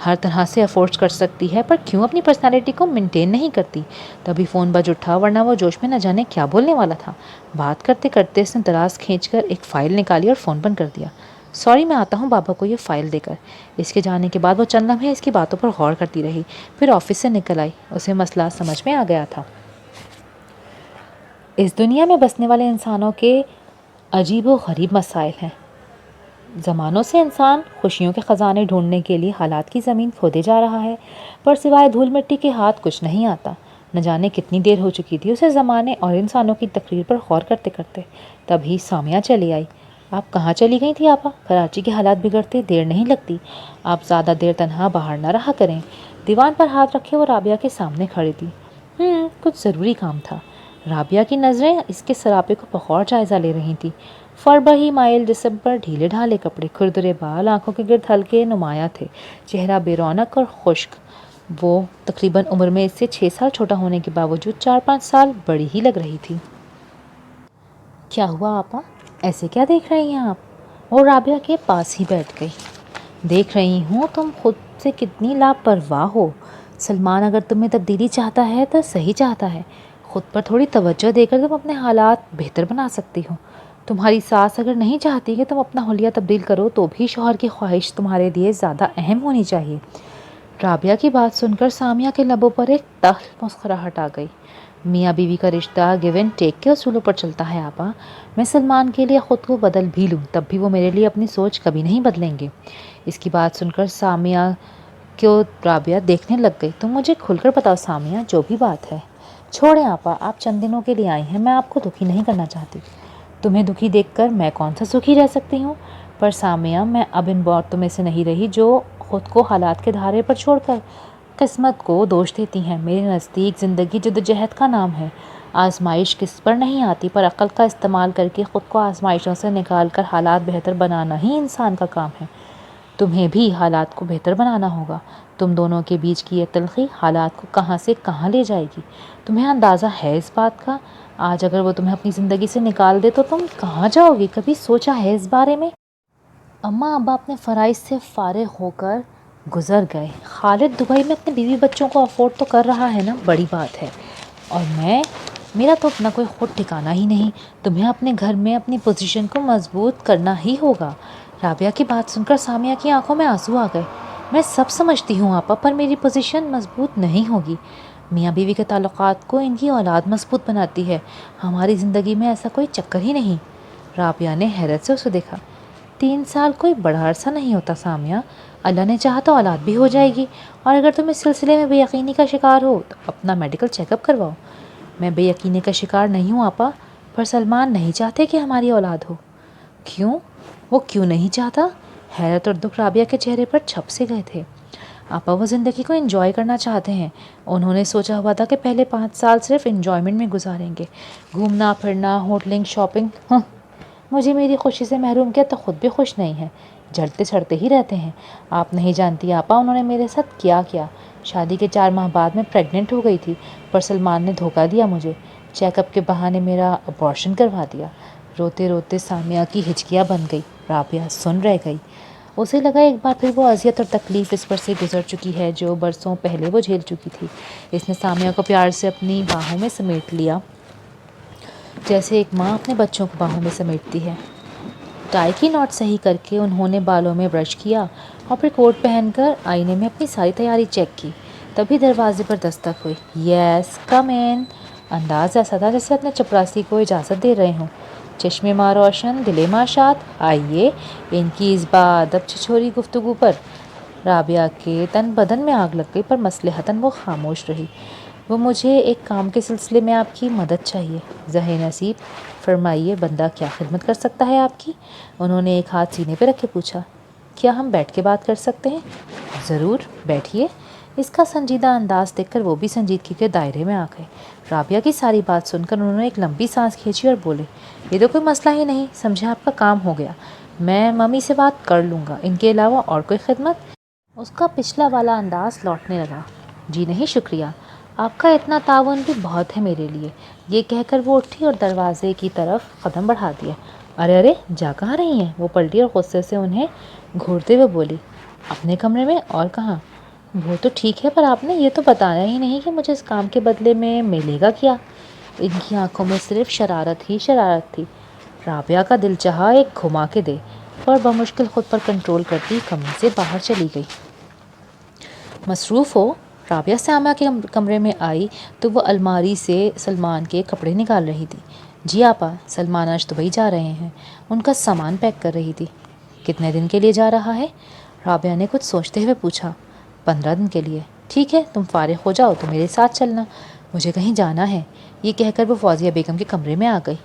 ہر طرح سے افورڈ کر سکتی ہے، پر کیوں اپنی پرسنالٹی کو مینٹین نہیں کرتی؟ تبھی فون بج اٹھا، ورنہ وہ جوش میں نہ جانے کیا بولنے والا تھا۔ بات کرتے کرتے اس نے دراز کھینچ کر ایک فائل نکالی اور فون بند کر دیا۔ سوری، میں آتا ہوں بابا کو یہ فائل دے کر۔ اس کے جانے کے بعد وہ چند لمحے اس کی باتوں پر غور کرتی رہی، پھر آفس سے نکل آئی۔ اسے مسئلہ سمجھ میں آ گیا تھا۔ اس دنیا میں بسنے والے انسانوں کے عجیب و غریب مسائل ہیں۔ زمانوں سے انسان خوشیوں کے خزانے ڈھونڈنے کے لیے حالات کی زمین کھودے جا رہا ہے، پر سوائے دھول مٹی کے ہاتھ کچھ نہیں آتا۔ نہ جانے کتنی دیر ہو چکی تھی اسے زمانے اور انسانوں کی تقریر پر غور کرتے کرتے۔ تبھی سامیہ چلی آئی۔ آپ کہاں چلی گئی تھی آپا؟ کراچی کے حالات بگڑتے دیر نہیں لگتی، آپ زیادہ دیر تنہا باہر نہ رہا کریں۔ دیوان پر ہاتھ رکھے وہ رابعہ کے سامنے کھڑی تھی۔ کچھ ضروری کام تھا۔ رابعہ کی نظریں اس کے سراپے کو بغور جائزہ لے رہی تھیں۔ فربہی مائل جسم پر ڈھیلے ڈھالے کپڑے، کھردرے بال آنکھوں کے گرد ہلکے نمایاں تھے، چہرہ بے رونق اور خشک۔ وہ تقریباً عمر میں اس سے 6 سال چھوٹا ہونے کے باوجود 4-5 سال بڑی ہی لگ رہی تھی۔ کیا ہوا آپا؟ ایسے کیا دیکھ رہی ہیں آپ؟ وہ رابعہ کے پاس ہی بیٹھ گئی۔ دیکھ رہی ہوں تم خود سے کتنی لاپرواہ ہو۔ سلمان اگر تمہیں تبدیلی چاہتا ہے تو صحیح چاہتا ہے۔ خود پر تھوڑی توجہ دے کر تم اپنے حالات بہتر بنا سکتی ہو۔ تمہاری ساس اگر نہیں چاہتی کہ تم اپنا حلیہ تبدیل کرو تو بھی شوہر کی خواہش تمہارے لیے زیادہ اہم ہونی چاہیے۔ رابعہ کی بات سن کر سامیہ کے لبوں پر ایک تلخ مسکراہٹ آ گئی۔ میاں بیوی کا رشتہ گیو اینڈ ٹیک کے اصولوں پر چلتا ہے آپا۔ میں سلمان کے لیے خود کو بدل بھی لوں تب بھی وہ میرے لیے اپنی سوچ کبھی نہیں بدلیں گے۔ اس کی بات سن کر سامیہ کو رابعہ دیکھنے لگ گئی۔ تم مجھے کھل کر بتاؤ سامیہ، جو بھی بات ہے۔ چھوڑیں آپا، آپ چند دنوں کے لیے آئی ہیں، میں آپ کو دکھی نہیں کرنا چاہتی۔ تمہیں دکھی دیکھ کر میں کون سا سکھی رہ سکتی ہوں؟ پر سامیہ، میں اب ان عورتوں میں سے نہیں رہی جو خود کو حالات کے دھارے پر چھوڑ کر قسمت کو دوش دیتی ہیں۔ میرے نزدیک زندگی جدوجہد کا نام ہے۔ آزمائش کس پر نہیں آتی، پر عقل کا استعمال کر کے خود کو آزمائشوں سے نکال کر حالات بہتر بنانا ہی انسان کا کام ہے۔ تمہیں بھی حالات کو بہتر بنانا ہوگا۔ تم دونوں کے بیچ کی یہ تلخی حالات کو کہاں سے کہاں لے جائے گی، تمہیں اندازہ ہے اس بات کا؟ آج اگر وہ تمہیں اپنی زندگی سے نکال دے تو تم کہاں جاؤ گی؟ کبھی سوچا ہے اس بارے میں؟ اماں ابا اپنے فرائض سے فارغ ہو کر گزر گئے۔ خالد دبئی میں اپنے بیوی بچوں کو افورڈ تو کر رہا ہے نا، بڑی بات ہے۔ اور میرا تو اپنا کوئی خود ٹھکانہ ہی نہیں۔ تمہیں اپنے گھر میں اپنی پوزیشن کو مضبوط کرنا ہی ہوگا۔ رابعہ کی بات سن کر سامیہ کی آنکھوں میں آنسو آ گئے۔ میں سب سمجھتی ہوں آپا، پر میری پوزیشن مضبوط نہیں ہوگی۔ میاں بیوی کے تعلقات کو ان کی اولاد مضبوط بناتی ہے، ہماری زندگی میں ایسا کوئی چکر ہی نہیں۔ رابعہ نے حیرت سے اسے دیکھا۔ 3 سال کوئی بڑا عرصہ نہیں ہوتا سامیہ، اللہ نے چاہا تو اولاد بھی ہو جائے گی۔ اور اگر تم اس سلسلے میں بے یقینی کا شکار ہو تو اپنا میڈیکل چیک اپ کرواؤ۔ میں بے یقینی کا شکار نہیں ہوں آپا، پر سلمان نہیں چاہتے کہ ہماری اولاد ہو۔ کیوں؟ وہ کیوں نہیں چاہتا؟ حیرت اور دکھ رابعہ کے چہرے پر چھپ سے گئے تھے۔ آپا وہ زندگی کو انجوائے کرنا چاہتے ہیں۔ انہوں نے سوچا ہوا تھا کہ پہلے 5 سال صرف انجوائمنٹ میں گزاریں گے، گھومنا پھرنا، ہوٹلنگ، شاپنگ۔ مجھے میری خوشی سے محروم کیا تو خود بھی خوش نہیں ہے، جلتے سڑتے ہی رہتے ہیں۔ آپ نہیں جانتی آپا انہوں نے میرے ساتھ کیا کیا۔ شادی کے 4 ماہ بعد میں پریگننٹ ہو گئی تھی، پر سلمان نے دھوکہ دیا مجھے، چیک اپ کے بہانے میرا ابارشن کروا دیا۔ روتے روتے سامیہ کی ہچکیاں بن گئی۔ رابعہ سن رہ گئی۔ اسے لگا ایک بار پھر وہ اذیت اور تکلیف اس پر سے گزر چکی ہے جو برسوں پہلے وہ جھیل چکی تھی۔ اس نے سامیہ کو پیار سے اپنی باہوں میں سمیٹ لیا، جیسے ایک ماں اپنے بچوں کو باہوں میں سمیٹتی ہے۔ ٹائی کی نوٹ صحیح کر کے انہوں نے بالوں میں برش کیا اور پھر کوٹ پہن کر آئینے میں اپنی ساری تیاری چیک کی۔ تبھی دروازے پر دستک ہوئی۔ یس کم ان۔ انداز ایسا تھا جیسے اپنے چپراسی کو اجازت دے رہے ہوں۔ چشمے ماں روشن، دلے ماں شاد، آئیے۔ ان کی اس باادب چھچھوری گفتگو پر رابعہ کے تن بدن میں آگ لگ گئی، پر مصلحتاً وہ خاموش رہی۔ وہ مجھے ایک کام کے سلسلے میں آپ کی مدد چاہیے۔ زہر نصیب، فرمائیے بندہ کیا خدمت کر سکتا ہے آپ کی؟ انہوں نے ایک ہاتھ سینے پہ رکھ کے پوچھا۔ کیا ہم بیٹھ کے بات کر سکتے ہیں؟ ضرور، بیٹھیے۔ اس کا سنجیدہ انداز دیکھ کر وہ بھی سنجیدگی کے دائرے میں آ گئے۔ رابعہ کی ساری بات سن کر انہوں نے ایک لمبی سانس کھینچی اور بولے، یہ تو کوئی مسئلہ ہی نہیں، سمجھے آپ کا کام ہو گیا۔ میں ممی سے بات کر لوں گا، ان کے علاوہ اور کوئی خدمت؟ اس کا پچھلا والا انداز لوٹنے لگا۔ جی نہیں شکریہ، آپ کا اتنا تعاون بھی بہت ہے میرے لیے۔ یہ کہہ کر وہ اٹھی اور دروازے کی طرف قدم بڑھا دیا۔ ارے ارے، جا کہاں رہی ہیں؟ وہ پلٹی اور غصے سے انہیں گھورتے ہوئے بولی۔ اپنے کمرے میں، اور کہاں؟ وہ تو ٹھیک ہے، پر آپ نے یہ تو بتایا ہی نہیں کہ مجھے اس کام کے بدلے میں ملے گا کیا؟ ان کی آنکھوں میں صرف شرارت ہی شرارت تھی۔ رابعہ کا دل چاہا ایک گھما کے دے، پر بمشکل خود پر کنٹرول کرتی کمرے سے باہر چلی گئی۔ مصروف ہو؟ رابعہ سامیہ کے کمرے میں آئی تو وہ الماری سے سلمان کے کپڑے نکال رہی تھی۔ جی آپا، سلمان آج دبئی جا رہے ہیں، ان کا سامان پیک کر رہی تھی۔ کتنے دن کے لیے جا رہا ہے؟ رابعہ نے کچھ سوچتے ہوئے پوچھا۔ 15 دن کے لیے۔ ٹھیک ہے، تم فارغ ہو جاؤ تو میرے ساتھ چلنا، مجھے کہیں جانا ہے۔ یہ کہہ کر وہ فوزیہ بیگم کے کمرے میں آ گئی۔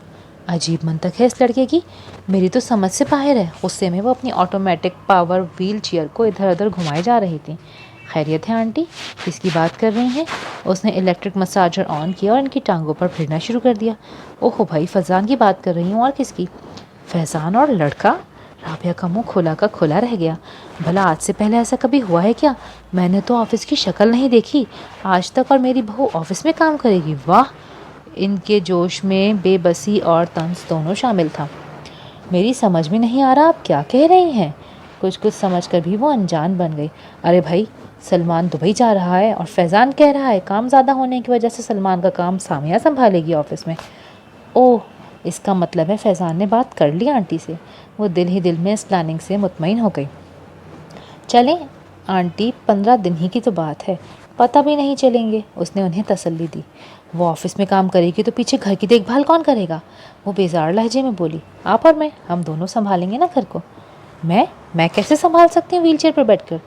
عجیب منطق ہے اس لڑکے کی، میری تو سمجھ سے باہر ہے۔ غصے میں وہ اپنی آٹومیٹک پاور ویل چیئر کو ادھر ادھر گھمائے جا رہی تھی۔ خیریت ہے آنٹی؟ کس کی بات کر رہی ہیں؟ اس نے الیکٹرک مساجر آن کیا اور ان کی ٹانگوں پر پھرنا شروع کر دیا۔ اوہ بھائی، فیضان کی بات کر رہی ہوں، اور کس کی؟ فیضان اور لڑکا؟ رابعہ کا منہ کھلا کا کھلا رہ گیا۔ بھلا آج سے پہلے ایسا کبھی ہوا ہے کیا؟ میں نے تو آفس کی شکل نہیں دیکھی آج تک، اور میری بہو آفس میں کام کرے گی؟ واہ! ان کے جوش میں بے بسی اور طنز دونوں شامل تھا۔ میری سمجھ میں نہیں آ رہا آپ کیا کہہ رہی ہیں؟ کچھ سمجھ کر بھی وہ انجان بن گئی۔ ارے بھائی، سلمان دبئی جا رہا ہے اور فیضان کہہ رہا ہے کام زیادہ ہونے کی وجہ سے سلمان کا کام سامیہ سنبھالے گی آفس میں۔ اوہ، اس کا مطلب ہے فیضان نے بات کر لی آنٹی سے۔ وہ دل ہی دل میں اس پلاننگ سے مطمئن ہو گئی۔ چلیں آنٹی، 15 دن ہی کی تو بات ہے، پتہ بھی نہیں چلیں گے، اس نے انہیں تسلی دی۔ وہ آفس میں کام کرے گی تو پیچھے گھر کی دیکھ بھال کون کرے گا؟ وہ بیزار لہجے میں بولی۔ آپ اور میں، ہم دونوں سنبھالیں گے نا گھر کو۔ میں کیسے سنبھال سکتی ہوں ویل چیئر پر بیٹھ کر؟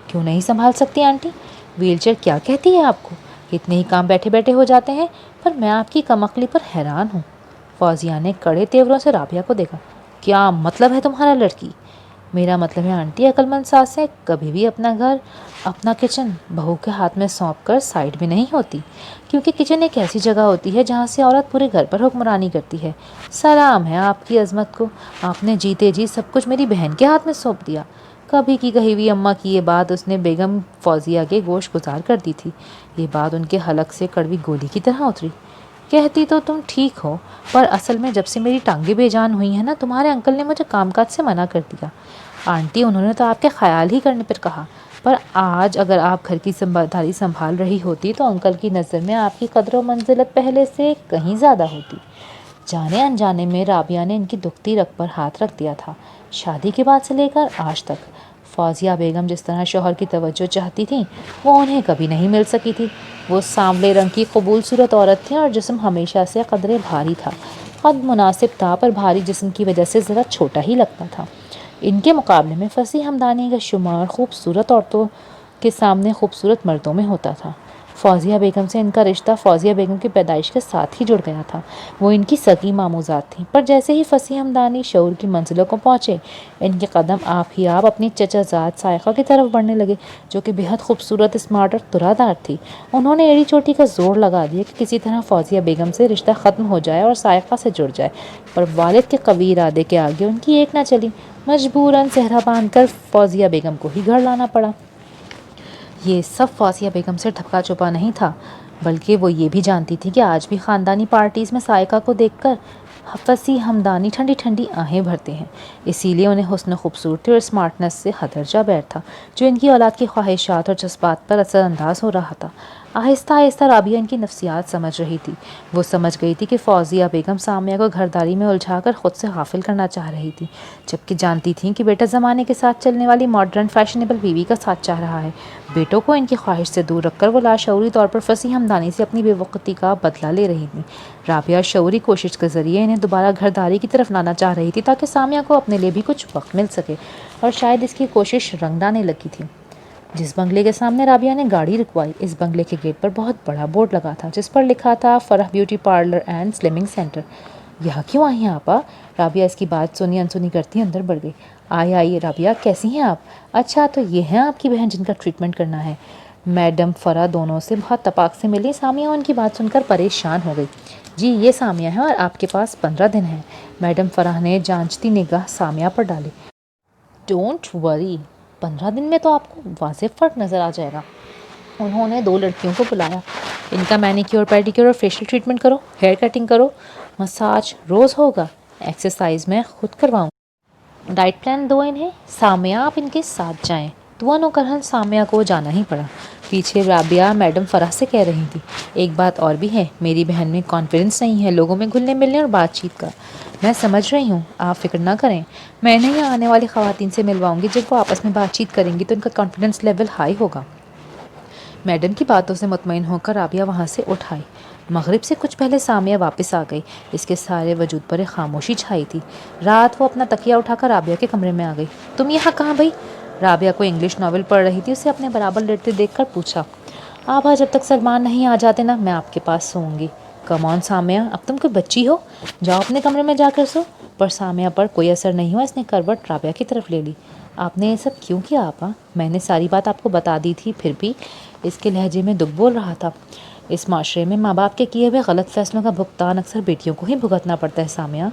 کیوں نہیں سنبھال سکتی آنٹی؟ ویل چیئر کیا کہتی ہے آپ کو؟ کتنے ہی کام بیٹھے بیٹھے ہو جاتے ہیں، پر میں آپ کی کم عقلی پر حیران ہوں۔ فوزیہ نے کڑے تیوروں سے رابعہ کو دیکھا۔ کیا مطلب ہے تمہارا لڑکی؟ میرا مطلب ہے آنٹی، عقل مند ساسیں کبھی بھی اپنا گھر، اپنا کچن بہو کے ہاتھ میں سونپ کر سائڈ میں نہیں ہوتی، کیونکہ کچن ایک ایسی جگہ ہوتی ہے جہاں سے عورت پورے گھر پر حکمرانی کرتی ہے۔ سلام ہے آپ کی عظمت کو، آپ نے جیتے جی سب کچھ میری بہن کے ہاتھ میں سونپ دیا۔ کبھی کی کہی ہوئی اماں کی یہ بات اس نے بیگم فوزیہ کے گوش گزار کر دی تھی۔ یہ بات ان کے حلق سے کڑوی گولی کی طرح اتری۔ کہتی تو تم ٹھیک ہو، پر اصل میں جب سے میری ٹانگیں بے جان ہوئی ہیں نا، تمہارے انکل نے مجھے کام کاج سے منع کر دیا۔ آنٹی، انہوں نے تو آپ کے خیال ہی کرنے پر کہا، پر آج اگر آپ گھر کی ذمہ داری سنبھال رہی ہوتی تو انکل کی نظر میں آپ کی قدر و منزلت پہلے سے کہیں زیادہ ہوتی۔ جانے انجانے میں رابعہ نے ان کی دکھتی رگ پر ہاتھ رکھ دیا تھا۔ شادی کے بعد سے لے کر آج تک فوزیہ بیگم جس طرح شوہر کی توجہ چاہتی تھیں وہ انہیں کبھی نہیں مل سکی تھی۔ وہ سانولے رنگ کی قبول صورت عورت تھیں اور جسم ہمیشہ سے قدرے بھاری تھا۔ قد مناسب تھا، پر بھاری جسم کی وجہ سے ذرا چھوٹا ہی لگتا تھا۔ ان کے مقابلے میں فصیح ہمدانی کا شمار خوبصورت عورتوں کے سامنے خوبصورت مردوں میں ہوتا تھا۔ فوزیہ بیگم سے ان کا رشتہ فوزیہ بیگم کی پیدائش کے ساتھ ہی جڑ گیا تھا۔ وہ ان کی سگی ماموزاد تھیں، پر جیسے ہی فصیح ہمدانی شعور کی منزلوں کو پہنچے، ان کے قدم آپ ہی آپ اپنی چچا زاد سائقہ کی طرف بڑھنے لگے، جو کہ بے حد خوبصورت، اسمارٹ اور ترادار تھی۔ انہوں نے ایڑی چوٹی کا زور لگا دیا کہ کسی طرح فوزیہ بیگم سے رشتہ ختم ہو جائے اور سائقہ سے جڑ جائے، پر والد کے قوی ارادے کے آگے ان کی ایک نہ چلی۔ مجبوراً صحرا باندھ کر فوزیہ بیگم کو ہی گھر لانا پڑا۔ یہ سب فوزیہ بیگم سے ڈھپکا چھپا نہیں تھا، بلکہ وہ یہ بھی جانتی تھی کہ آج بھی خاندانی پارٹیز میں سائقہ کو دیکھ کر فصیح ہمدانی ٹھنڈی ٹھنڈی آہیں بھرتے ہیں۔ اسی لیے انہیں حسن خوبصورتی اور اسمارٹنس سے ہدرجہ بیر تھا، جو ان کی اولاد کی خواہشات اور جذبات پر اثر انداز ہو رہا تھا۔ آہستہ آہستہ رابعہ ان کی نفسیات سمجھ رہی تھی۔ وہ سمجھ گئی تھی کہ فوزیہ بیگم سامیہ کو گھرداری میں الجھا کر خود سے غافل کرنا چاہ رہی تھی، جبکہ جانتی تھیں کہ بیٹا زمانے کے ساتھ چلنے والی ماڈرن فیشنیبل بیوی کا ساتھ چاہ رہا ہے۔ بیٹوں کو ان کی خواہش سے دور رکھ کر وہ لاشعوری طور پر فصیح ہمدانی سے اپنی بے وقتی کا بدلہ لے رہی تھیں۔ رابعہ شعوری کوشش کے ذریعے انہیں دوبارہ گھرداری کی طرف لانا چاہ رہی تھی، تاکہ سامیہ کو اپنے لیے بھی کچھ وقت مل سکے، اور شاید اس کی کوشش رنگ لانے لگی تھی۔ جس بنگلے کے سامنے رابعہ نے گاڑی رکوائی، اس بنگلے کے گیٹ پر بہت بڑا بورڈ لگا تھا، جس پر لکھا تھا Farah beauty parlour and slimming centre. یہاں کیوں آئی ہیں آپا؟ رابعہ اس کی بات سنی انسنی کرتی اندر بڑھ گئی۔ آئیے رابعہ، کیسی ہیں آپ؟ اچھا، تو یہ ہیں آپ کی بہن جن کا ٹریٹمنٹ کرنا ہے۔ میڈم فرح دونوں سے بہت تپاک سے ملی۔ سامیہ ان کی بات سن کر پریشان ہو گئی۔ جی، یہ سامیہ ہے اور آپ کے پاس 15 دن ہیں۔ میڈم فرح نے جانچتی نگاہ سامیہ پر ڈالی۔ ڈونٹ وری، 15 دن میں تو آپ کو واضح فرق نظر آ جائے گا۔ انہوں نے 2 لڑکیوں کو بلایا۔ ان کا مینیکیور پیڈیکیور اور فیشل ٹریٹمنٹ کرو، ہیئر کٹنگ کرو، مساج روز ہوگا، ایکسرسائز میں خود کرواؤں، ڈائٹ پلان دو انہیں۔ سامیہ، آپ ان کے ساتھ جائیں۔ دعا نوکرہن سامیہ کو جانا ہی پڑا۔ پیچھے رابعہ میڈم فرح سے کہہ رہی تھی، ایک بات اور بھی ہے، میری بہن میں کانفیڈنس نہیں ہے لوگوں میں گھلنے ملنے اور بات چیت کا۔ میں سمجھ رہی ہوں، آپ فکر نہ کریں، میں انہیں یہاں آنے والی خواتین سے ملواؤں گی۔ جب وہ آپس میں بات چیت کریں گی تو ان کا کانفیڈنس لیول ہائی ہوگا۔ میڈم کی باتوں سے مطمئن ہو کر رابعہ وہاں سے اٹھ آئی۔ مغرب سے کچھ پہلے سامیہ واپس آ گئی۔ اس کے سارے وجود پر ایک خاموشی چھائی تھی۔ رات وہ اپنا تکیہ اٹھا کر رابعہ کے کمرے میں آ گئی۔ تم یہاں کہاں بھئی؟ رابعہ کو انگلش ناول پڑھ رہی تھی، اسے اپنے برابر لیٹتے دیکھ کر پوچھا۔ آبا جب تک سلمان نہیں آ جاتے نا، میں آپ کے پاس سوؤں گی۔ کم آن سامیہ، اب تم کوئی بچی ہو، جاؤ اپنے کمرے میں جا کر سو۔ پر سامیہ پر کوئی اثر نہیں ہوا، اس نے کروٹ رابعہ کی طرف لے لی۔ آپ نے یہ سب کیوں کیا آپا؟ میں نے ساری بات آپ کو بتا دی تھی، پھر بھی؟ اس کے لہجے میں دکھ بول رہا تھا۔ اس معاشرے میں ماں باپ کے کیے ہوئے غلط فیصلوں کا بھگتان اکثر بیٹیوں کو ہی بھگتنا پڑتا ہے سامیہ۔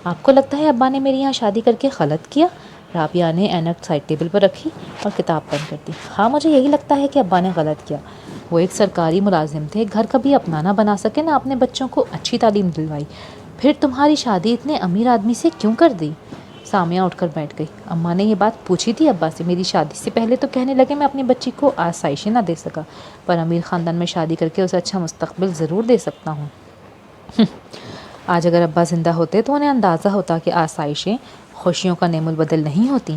آپ کو لگتا ہے ابا نے میری یہاں شادی کر کے غلط کیا؟ رابعہ نے اینک سائڈ ٹیبل پر رکھی اور کتاب بند کر دی۔ ہاں، مجھے یہی لگتا ہے کہ ابا نے غلط کیا۔ وہ ایک سرکاری ملازم تھے، گھر کبھی اپنا نہ بنا سکے، نہ اپنے بچوں کو اچھی تعلیم دلوائی، پھر تمہاری شادی اتنے امیر آدمی سے کیوں کر دی؟ سامیہ اٹھ کر بیٹھ گئی۔ اماں نے یہ بات پوچھی تھی ابا سے میری شادی سے پہلے، تو کہنے لگے میں اپنی بچی کو آسائشیں نہ دے سکا، پر امیر خاندان میں شادی کر کے اسے اچھا مستقبل ضرور دے سکتا ہوں۔ آج اگر ابا زندہ ہوتے تو انہیں اندازہ ہوتا کہ آسائشیں خوشیوں کا نعم البدل نہیں ہوتی۔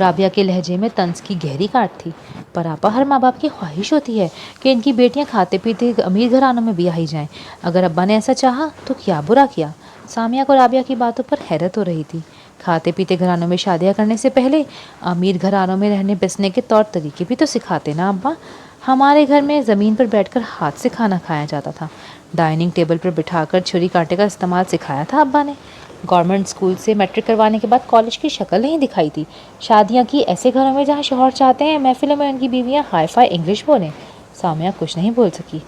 رابعہ کے لہجے میں طنز کی گہری کاٹ تھی۔ پر آپا، ہر ماں باپ کی خواہش ہوتی ہے کہ ان کی بیٹیاں کھاتے پیتے امیر گھرانوں میں بیاہی جائیں۔ اگر ابا نے ایسا چاہا تو کیا برا کیا؟ سامیہ کو رابعہ کی باتوں پر حیرت ہو رہی تھی۔ کھاتے پیتے گھرانوں میں شادیاں کرنے سے پہلے امیر گھرانوں میں رہنے بسنے کے طور طریقے بھی تو سکھاتے نا ابا۔ ہمارے گھر میں زمین پر بیٹھ کر ہاتھ سے کھانا کھایا جاتا تھا، ڈائننگ ٹیبل پر بٹھا کر چھری کانٹے کا استعمال سکھایا تھا ابا نے۔ گورنمنٹ اسکول سے میٹرک کروانے کے بعد کالج کی شکل نہیں دکھائی تھی۔ شادیاں کی ایسے گھروں میں جہاں شوہر چاہتے ہیں محفلوں میں ان کی بیویاں ہائی فائی انگلش بولیں۔ سامیہ کچھ نہیں بول سکی۔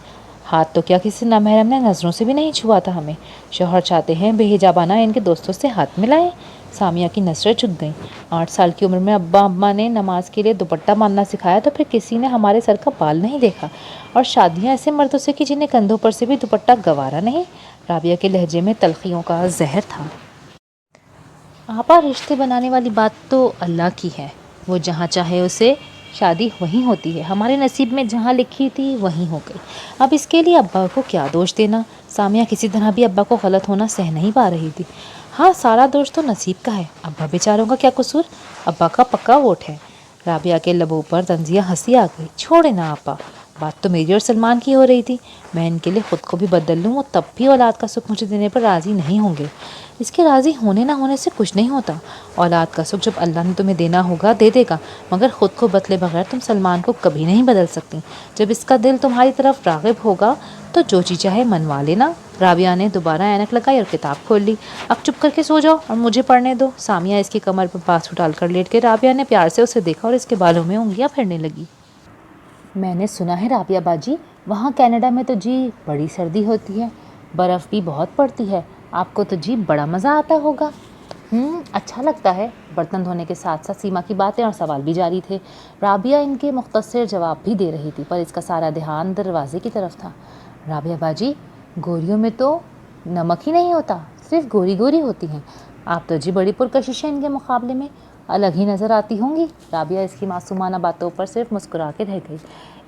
ہاتھ تو کیا کسی نامحرم نے نظروں سے بھی نہیں چھوا تھا ہمیں۔ شوہر چاہتے ہیں بے حجابانہ ان کے دوستوں سے ہاتھ ملائیں۔ سامیہ کی نظریں جھک گئیں۔ 8 سال کی عمر میں ابا اماں نے نماز کے لیے دوپٹہ باندھنا سکھایا تو پھر کسی نے ہمارے سر کا بال نہیں دیکھا، اور شادیاں ایسے مردوں سے کی جنہیں کندھوں پر سے بھی دوپٹہ گوارا نہیں۔ رابعہ کے لہجے میں تلخیوں کا زہر تھا۔ آپا، رشتے بنانے والی بات تو اللہ کی ہے، وہ جہاں چاہے اسے شادی وہیں ہوتی ہے۔ ہمارے نصیب میں جہاں لکھی تھی وہیں ہو گئی، اب اس کے لیے ابا کو کیا دوش دینا؟ سامیہ کسی طرح بھی ابا کو غلط ہونا سہ نہیں پا رہی تھی۔ ہاں، سارا دوش تو نصیب کا ہے، ابا بیچاروں کا کیا قصور؟ ابا کا پکا ووٹ ہے۔ رابعہ کے لبوں پر طنزیہ ہنسی آ گئی۔ چھوڑے نا آپا، بات تو میری اور سلمان کی ہو رہی تھی۔ میں ان کے لیے خود کو بھی بدل لوں، وہ تب بھی اولاد کا سکھ مجھے دینے پر راضی نہیں ہوں گے۔ اس کے راضی ہونے نہ ہونے سے کچھ نہیں ہوتا۔ اولاد کا سکھ جب اللہ نے تمہیں دینا ہوگا دے دے گا، مگر خود کو بدلے بغیر تم سلمان کو کبھی نہیں بدل سکتی۔ جب اس کا دل تمہاری طرف راغب ہوگا تو جو چیز چاہے منوا لینا۔ رابعہ نے دوبارہ اینک لگائی اور کتاب کھول لی۔ اب چپ کر کے سو جاؤ اور مجھے پڑھنے دو۔ سامیہ اس کی کمر پر بازو ڈال کر لیٹ گئی۔ رابعہ نے پیار سے اسے دیکھا اور اس کے بالوں میں انگلیاں پھیرنے لگی۔ میں نے سنا ہے رابعہ باجی، وہاں کینیڈا میں تو جی بڑی سردی ہوتی ہے، برف بھی بہت پڑتی ہے، آپ کو تو جی بڑا مزہ آتا ہوگا۔ اچھا لگتا ہے۔ برتن دھونے کے ساتھ ساتھ سیما کی باتیں اور سوال بھی جاری تھے۔ رابعہ ان کے مختصر جواب بھی دے رہی تھی، پر اس کا سارا دھیان دروازے کی طرف تھا۔ رابعہ باجی، گوریوں میں تو نمک ہی نہیں ہوتا، صرف گوری گوری ہوتی ہیں، آپ تو جی بڑی پرکشش ہیں ان کے مقابلے میں، الگ ہی نظر آتی ہوں گی۔ رابعہ اس کی معصومانہ باتوں پر صرف مسکرا کے رہ گئی۔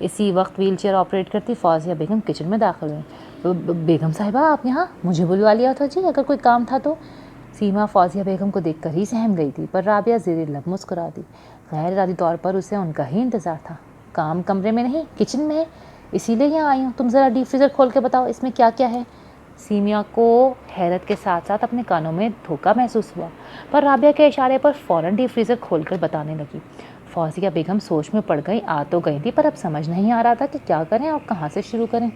اسی وقت ویل چیئر آپریٹ کرتی فوزیہ بیگم کچن میں داخل ہوئیں۔ بیگم صاحبہ، آپ یہاں؟ مجھے بلوا لیا تھا جی، اگر کوئی کام تھا تو؟ سیما فوزیہ بیگم کو دیکھ کر ہی سہم گئی تھی، پر رابعہ زیر لب مسکرا دی۔ غیر ارادی طور پر اسے ان کا ہی انتظار تھا۔ کام کمرے میں نہیں، کچن میں ہے، اسی لیے یہاں آئی ہوں۔ تم ذرا ڈیپ فریزر کھول کے بتاؤ اس میں کیا کیا ہے۔ سیما کو حیرت کے ساتھ ساتھ اپنے کانوں میں دھوکہ محسوس ہوا، پر رابعہ کے اشارے پر فوراً ڈیپ فریزر کھول کر بتانے لگی۔ فوزیہ بیگم سوچ میں پڑ گئی، آ تو گئی تھی، پر اب سمجھ نہیں آ رہا تھا کہ کیا کریں اور کہاں سے شروع کریں۔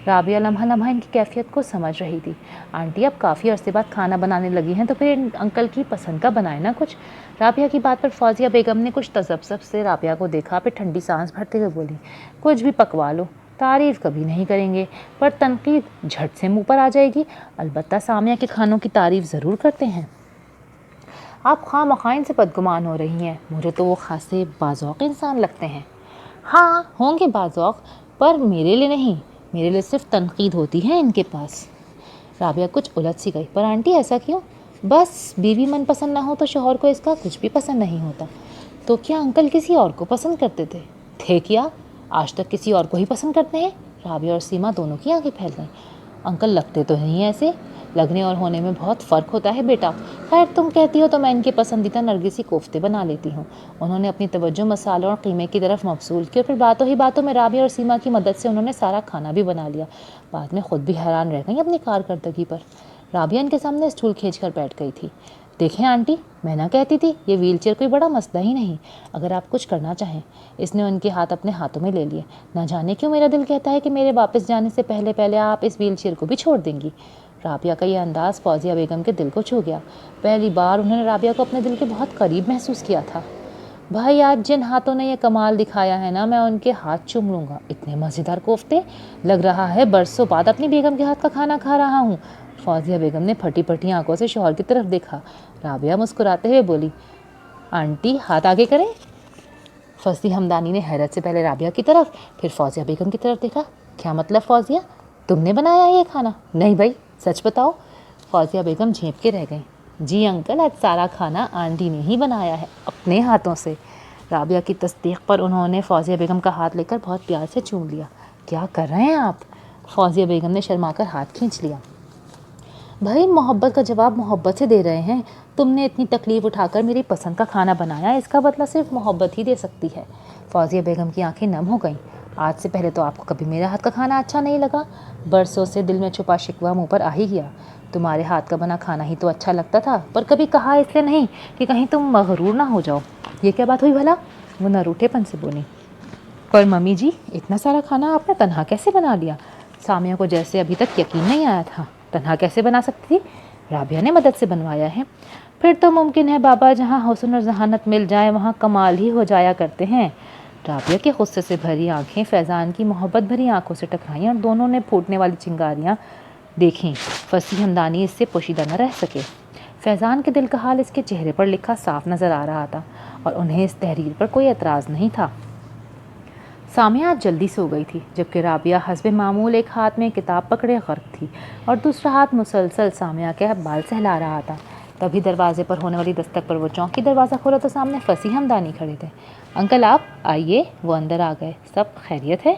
رابعہ لمحہ لمحہ ان کی کیفیت کو سمجھ رہی تھی۔ آنٹی اب کافی عرصے بعد کھانا بنانے لگی ہیں تو پھر انکل کی پسند کا بنائے نا کچھ۔ رابعہ کی بات پر فوزیہ بیگم نے کچھ تذبذب سے رابعہ کو دیکھا، پھر ٹھنڈی سانس بھرتے ہوئے بولی، کچھ بھی پکوا لو، تعریف کبھی نہیں کریں گے، پر تنقید جھٹ سے منہ پر آ جائے گی۔ البتہ سامیہ کے کھانوں کی تعریف ضرور کرتے ہیں۔ آپ خواہ مخواہ ان سے بدگمان ہو رہی ہیں، مجھے تو وہ خاصے باذوق انسان لگتے ہیں۔ ہاں ہوں گے باذوق، پر میرے لیے نہیں، میرے لیے صرف تنقید ہوتی ہے ان کے پاس۔ رابعہ کچھ الجھ سی گئی، پر آنٹی ایسا کیوں؟ بس بیوی من پسند نہ ہو تو شوہر کو اس کا کچھ بھی پسند نہیں ہوتا۔ تو کیا انکل کسی اور کو پسند کرتے تھے کیا؟ آج تک کسی اور کو ہی پسند کرتے ہیں؟ رابعہ اور سیما دونوں کی آنکھیں پھیل گئیں۔ انکل لگتے تو نہیں ایسے، لگنے اور ہونے میں بہت فرق ہوتا ہے بیٹا. خیر تم کہتی ہو تو میں ان کے پسندیدہ نرگسی کوفتے بنا لیتی ہوں. انہوں نے اپنی توجہ مسالوں اور قیمے کی طرف مبذول کی اور پھر باتوں ہی باتوں میں رابعہ اور سیما کی مدد سے انہوں نے سارا کھانا بھی بنا لیا. بعد میں خود بھی حیران رہ گئیں اپنی کارکردگی پر. رابعہ ان کے سامنے اسٹول کھینچ کر بیٹھ گئی تھی. دیکھیں آنٹی، میں نہ کہتی تھی یہ ویل چیئر کوئی بڑا مسئلہ ہی نہیں اگر آپ کچھ کرنا چاہیں. اس نے ان کے ہاتھ اپنے ہاتھوں میں لے لیے. نہ جانے کیوں میرا دل کہتا ہے کہ میرے واپس جانے سے پہلے آپ اس ویل چیئر کو بھی چھوڑ دیں گی. رابعہ کا یہ انداز فوزیہ بیگم کے دل کو چھو گیا. پہلی بار انہوں نے رابعہ کو اپنے دل کے بہت قریب محسوس کیا تھا. بھائی آج جن ہاتھوں نے یہ کمال دکھایا ہے نا، میں ان کے ہاتھ چوم لوں گا. اتنے مزیدار کوفتے، لگ رہا ہے برسوں بعد اپنی بیگم کے ہاتھ کا کھانا کھا رہا ہوں. فوزیہ بیگم نے پھٹی پھٹی آنکھوں سے شوہر کی طرف دیکھا. رابعہ مسکراتے ہوئے بولی، آنٹی ہاتھ آگے کریں. فصیح ہمدانی نے حیرت سے پہلے رابعہ کی طرف پھر فوزیہ بیگم کی طرف دیکھا. کیا مطلب فوزیہ، تم نے بنایا یہ کھانا؟ نہیں بھائی سچ بتاؤ. فوزیہ بیگم جھینپ کے رہ گئیں. جی انکل، آج سارا کھانا آنٹی نے ہی بنایا ہے اپنے ہاتھوں سے. رابعہ کی تصدیق پر انہوں نے فوزیہ بیگم کا ہاتھ لے کر بہت پیار سے چوم لیا. کیا کر رہے ہیں آپ؟ فوزیہ بیگم نے شرما کر ہاتھ کھینچ لیا. بھائی محبت کا جواب محبت سے دے رہے ہیں. تم نے اتنی تکلیف اٹھا کر میری پسند کا کھانا بنایا، اس کا بدلہ صرف محبت ہی دے سکتی ہے. فوزیہ بیگم کی آنکھیں نم ہو گئیں. آج سے پہلے تو آپ کو کبھی میرا ہاتھ کا کھانا اچھا نہیں لگا. برسوں سے دل میں چھپا شکوہ منہ پر آ ہی گیا. تمہارے ہاتھ کا بنا کھانا ہی تو اچھا لگتا تھا، پر کبھی کہا اس لیے نہیں کہ کہیں تم مغرور نہ ہو جاؤ. یہ کیا بات ہوئی بھلا؟ وہ نہ روٹھے پن سے بولی. پر ممی جی، اتنا سارا کھانا آپ نے تنہا کیسے بنا لیا؟ سامیہ کو جیسے ابھی تک یقین نہیں آیا تھا. تنہا کیسے بنا سکتی تھی؟ رابعہ نے مدد سے بنوایا ہے. پھر تو ممکن ہے بابا، جہاں حسن اور ذہانت مل جائے وہاں کمال ہی ہو جایا کرتے ہیں. رابعہ کے غصے سے بھری آنکھیں فیضان کی محبت بھری آنکھوں سے ٹکرائیں اور دونوں نے پھوٹنے والی چنگاریاں دیکھیں. فصیح ہمدانی اس سے پوشیدہ نہ رہ سکے. فیضان کے دل کا حال اس کے چہرے پر لکھا صاف نظر آ رہا تھا اور انہیں اس تحریر پر کوئی اعتراض نہیں تھا. سامیہ آج جلدی سو گئی تھی، جبکہ رابعہ حسب معمول ایک ہاتھ میں کتاب پکڑے غرق تھی اور دوسرا ہاتھ مسلسل سامیہ کے بال سہلا رہا تھا. تبھی دروازے پر ہونے والی دستک پر وہ چونکی. دروازہ کھولا تو سامنے فصیح ہمدانی کھڑے تھے. انکل آپ آئیے. وہ اندر آ گئے. سب خیریت ہے؟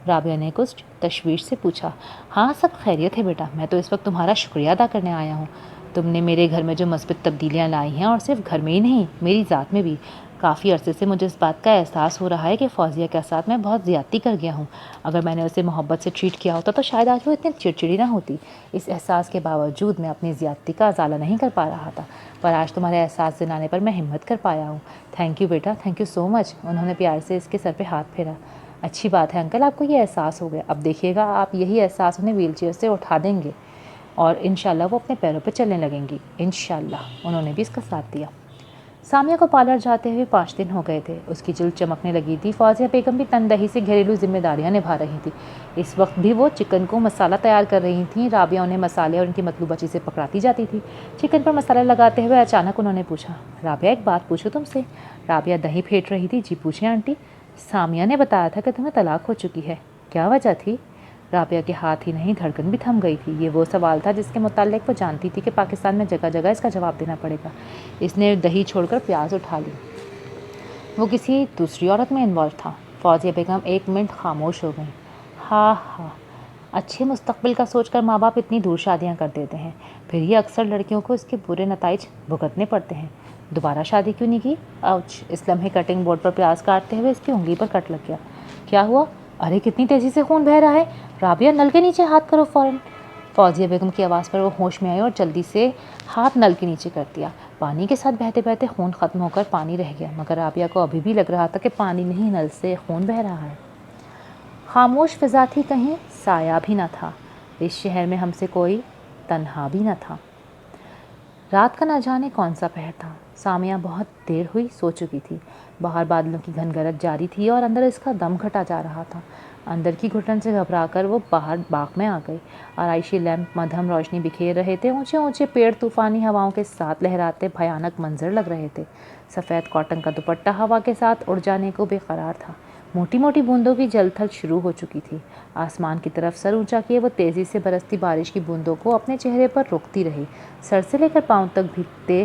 رابعہ نے کچھ تشویش سے پوچھا. ہاں سب خیریت ہے بیٹا، میں تو اس وقت تمہارا شکریہ ادا کرنے آیا ہوں. تم نے میرے گھر میں جو مثبت تبدیلیاں لائی ہیں، اور صرف گھر میں ہی نہیں میری ذات میں بھی. کافی عرصے سے مجھے اس بات کا احساس ہو رہا ہے کہ فوزیہ کے ساتھ میں بہت زیادتی کر گیا ہوں. اگر میں نے اسے محبت سے ٹریٹ کیا ہوتا تو شاید آج وہ اتنی چڑچڑی نہ ہوتی. اس احساس کے باوجود میں اپنی زیادتی کا ازالہ نہیں کر پا رہا تھا، پر آج تمہارے احساس دلانے پر میں ہمت کر پایا ہوں. تھینک یو بیٹا، تھینک یو سو مچ. انہوں نے پیار سے اس کے سر پہ ہاتھ پھیرا. اچھی بات ہے انکل، آپ کو یہ احساس ہو گیا. اب دیکھیے گا آپ یہی احساس انہیں ویل چیئر سے اٹھا دیں گے اور انشاءاللہ وہ اپنے پیروں پہ چلنے لگیں گی انشاءاللہ. انہوں نے بھی اس کا ساتھ دیا. سامیہ کو پارلر جاتے ہوئے 5 دن ہو گئے تھے. اس کی جلد چمکنے لگی تھی. فوزیہ بیگم بھی تندہی سے گھریلو ذمہ داریاں نبھا رہی تھی. اس وقت بھی وہ چکن کو مسالہ تیار کر رہی تھیں. رابعہ انہیں مسالے اور ان کی مطلوبہ چیزیں پکڑاتی جاتی تھی. چکن پر مسالہ لگاتے ہوئے اچانک انہوں نے پوچھا، رابعہ ایک بات پوچھوں تم سے؟ رابعہ دہی پھینٹ رہی تھی. جی پوچھیں آنٹی. سامیہ نے بتایا تھا کہ تمہیں طلاق ہو چکی ہے، کیا وجہ تھی؟ رابعہ کے ہاتھ ہی نہیں دھڑکن بھی تھم گئی تھی. یہ وہ سوال تھا جس کے متعلق وہ جانتی تھی کہ پاکستان میں جگہ جگہ اس کا جواب دینا پڑے گا. اس نے دہی چھوڑ کر پیاز اٹھا لی. وہ کسی دوسری عورت میں انوالو تھا. فوزیہ بیگم 1 منٹ خاموش ہو گئیں. ہاں ہاں، اچھے مستقبل کا سوچ کر ماں باپ اتنی دور شادیاں کر دیتے ہیں، پھر یہ اکثر لڑکیوں کو اس کے برے نتائج بھگتنے پڑتے ہیں. دوبارہ شادی کیوں نہیں کی؟ آؤچ. اس لمحے کٹنگ بورڈ پر پیاز کاٹتے ہوئے اس کی انگلی پر کٹ لگ گیا. کیا ہوا؟ ارے کتنی تیزی سے خون بہہ رہا ہے. رابعہ نل کے نیچے ہاتھ کرو فوراً. فوزیہ بیگم کی آواز پر وہ ہوش میں آئی اور جلدی سے ہاتھ نل کے نیچے کر دیا. پانی کے ساتھ بہتے بہتے خون ختم ہو کر پانی رہ گیا، مگر رابعہ کو ابھی بھی لگ رہا تھا کہ پانی نہیں، نل سے خون بہہ رہا ہے. خاموش فضا تھی، کہیں سایہ بھی نہ تھا. اس شہر میں ہم سے کوئی تنہا بھی نہ تھا. رات کا نہ جانے کون سا پہر تھا. سامیہ بہت دیر ہوئی سو چکی تھی. باہر بادلوں کی گھن گرج جاری تھی اور اندر اس کا دم گھٹا جا رہا تھا. اندر کی گھٹن سے گھبرا کر وہ باہر باغ میں آ گئی. آرائشی لیمپ مدھم روشنی بکھیر رہے تھے. اونچے اونچے پیڑ طوفانی ہواؤں کے ساتھ لہراتے بھیانک منظر لگ رہے تھے. سفید کاٹن کا دوپٹہ ہوا کے ساتھ اڑ جانے کو بے قرار تھا. موٹی موٹی بوندوں کی جل تھل شروع ہو چکی تھی. آسمان کی طرف سر اونچا کیے وہ تیزی سے برستی بارش کی بوندوں کو اپنے چہرے پر روکتی رہی. سر سے لے کر پاؤں تک بھیگتے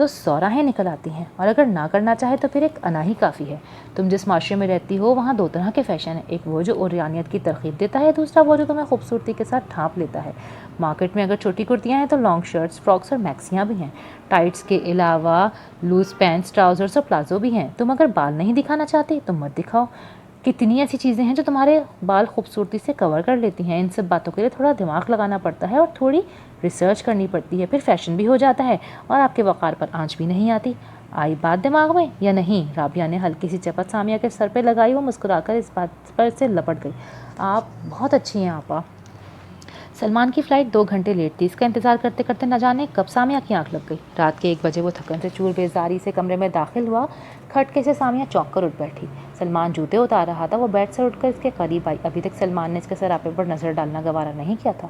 تو 100 راہیں نکل آتی ہیں، اور اگر نہ کرنا چاہے تو پھر ایک انا ہی کافی ہے۔ تم جس معاشرے میں رہتی ہو وہاں 2 طرح کے فیشن ہیں، ایک وہ جو عریانیت کی ترغیب دیتا ہے، دوسرا وہ جو تمہیں خوبصورتی کے ساتھ ڈھانپ لیتا ہے۔ مارکیٹ میں اگر چھوٹی کرتیاں ہیں تو لانگ شرٹس، فراکس اور میکسیاں بھی ہیں۔ ٹائٹس کے علاوہ لوز پینٹس، ٹراؤزرس اور پلازو بھی ہیں۔ تم اگر بال نہیں دکھانا چاہتی تو مت دکھاؤ۔ کتنی ایسی چیزیں ہیں جو تمہارے بال خوبصورتی سے کور کر لیتی ہیں۔ ان سب باتوں کے لیے تھوڑا دماغ لگانا پڑتا ہے اور تھوڑی ریسرچ کرنی پڑتی ہے، پھر فیشن بھی ہو جاتا ہے اور آپ کے وقار پر آنچ بھی نہیں آتی۔ آئی بات دماغ میں یا نہیں؟ رابعہ نے ہلکی سی چپت سامیہ کے سر پہ لگائی۔ وہ مسکرا کر اس بات پر سے لپٹ گئی۔ آپ بہت اچھی ہیں آپا۔ سلمان کی فلائٹ 2 گھنٹے لیٹ تھی۔ اس کا انتظار کرتے کرتے نہ جانے کب سامیہ کی آنکھ لگ گئی۔ رات کے 1 بجے وہ تھکن سے چور بیزاری سے کمرے میں داخل ہوا۔ کھٹکے سے سامیہ چونک کر اٹھ بیٹھی۔ سلمان جوتے اتار رہا تھا۔ وہ بیڈ سے اٹھ کر اس کے قریب آئی۔ ابھی تک سلمان نے اس کے سراپے پر نظر ڈالنا گوارا نہیں کیا تھا۔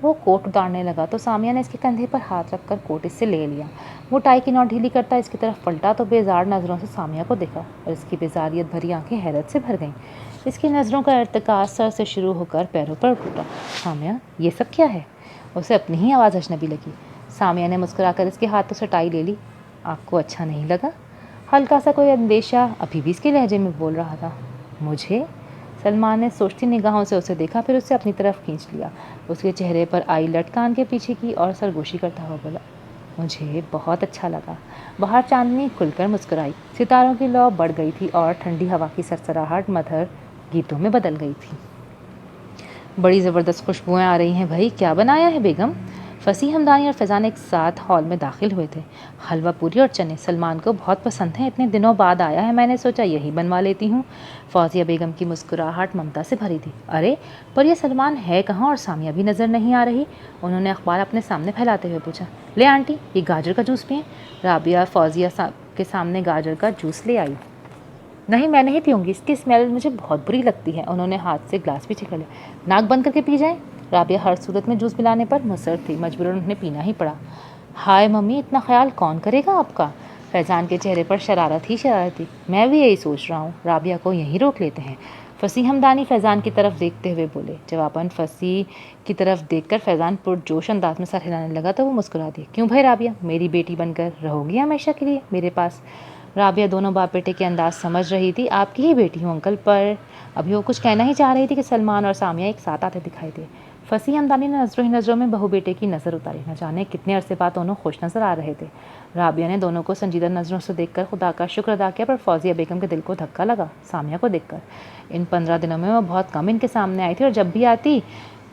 وہ کوٹ اتارنے لگا تو سامیہ نے اس کے کندھے پر ہاتھ رکھ کر کوٹ اس سے لے لیا۔ وہ ٹائی کی نوٹ ڈھیلی کرتا اس کی طرف پلٹا تو بیزار نظروں سے سامیہ کو دیکھا اور اس کی بیزاریت بھری آنکھیں حیرت سے بھر گئیں۔ اس کی نظروں کا ارتکاز سر سے شروع ہو کر پیروں پر ٹوٹا۔ سامیہ یہ سب کیا ہے؟ اسے اپنی ہی آواز اجنبی لگی۔ سامیہ نے مسکرا کر اس کے ہاتھوں سے ٹائی لے لی۔ آپ کو اچھا نہیں لگا؟ ہلکا سا کوئی اندیشہ ابھی بھی اس کے لہجے میں بول رہا تھا۔ مجھے؟ سلمان نے سوچتی نگاہوں سے اسے دیکھا، پھر اسے اپنی طرف کھینچ لیا۔ اس کے چہرے پر آئی لٹ کان کے پیچھے کی اور سرگوشی کرتا ہوا بولا، مجھے بہت اچھا لگا۔ باہر چاندنی کھل کر مسکرائی۔ ستاروں کی لو بڑھ گئی تھی اور ٹھنڈی ہوا کی سرسراہٹ مدھر گیتوں میں بدل گئی تھی۔ بڑی زبردست خوشبوئیں آ رہی ہیں بھائی، کیا بنایا ہے بیگم؟ فصیح ہمدانی اور فیضان ایک ساتھ ہال میں داخل ہوئے تھے۔ حلوہ پوری اور چنے سلمان کو بہت پسند ہیں، اتنے دنوں بعد آیا ہے، میں نے سوچا یہی بنوا لیتی ہوں۔ فوزیہ بیگم کی مسکراہٹ ممتا سے بھری تھی۔ ارے پر یہ سلمان ہے کہاں اور سامیہ بھی نظر نہیں آ رہی؟ انہوں نے اخبار اپنے سامنے پھیلاتے ہوئے پوچھا۔ لے آنٹی یہ گاجر کا جوس پئیں۔ رابعہ فوزیہ کے سامنے گاجر کا جوس لے آئی۔ نہیں میں نہیں پیوں گی، اس کی اسمیل مجھے بہت بری لگتی ہے۔ انہوں نے ہاتھ سے گلاس پیچھے کر لیا۔ ناک بند کر کے پی جائیں۔ رابعہ ہر صورت میں جوس پلانے پر مصر تھی، مجبوراً انہیں پینا ہی پڑا۔ ہائے ممی اتنا خیال کون کرے گا آپ کا؟ فیضان کے چہرے پر شرارت ہی شرارت تھی۔ میں بھی یہی سوچ رہا ہوں، رابعہ کو یہیں روک لیتے ہیں۔ فصیح ہمدانی فیضان کی طرف دیکھتے ہوئے بولے۔ جواباً فصیح کی طرف دیکھ کر فیضان پرجوش انداز میں سر ہلانے لگا تو وہ مسکرا دیا۔ کیوں بھائی رابعہ، میری بیٹی بن کر رہو گی ہمیشہ کے لیے میرے پاس؟ رابعہ دونوں باپ بیٹے کے انداز سمجھ رہی تھی۔ آپ کی ہی بیٹی ہوں انکل، پر ابھی وہ کچھ کہنا ہی چاہ رہی تھی کہ سلمان اور سامیہ ایک ساتھ آتے دکھائی دے۔ فصیح ہمدانی نے نظروں ہی نظروں میں بہو بیٹے کی نظر اتاری۔ نہ جانے کتنے عرصے بعد دونوں خوش نظر آ رہے تھے۔ رابعہ نے دونوں کو سنجیدہ نظروں سے دیکھ کر خدا کا شکر ادا کیا، پر فوزیہ بیگم کے دل کو دھکا لگا سامیہ کو دیکھ کر۔ ان 15 دنوں میں وہ بہت کم ان کے سامنے آئی تھی، اور جب بھی آتی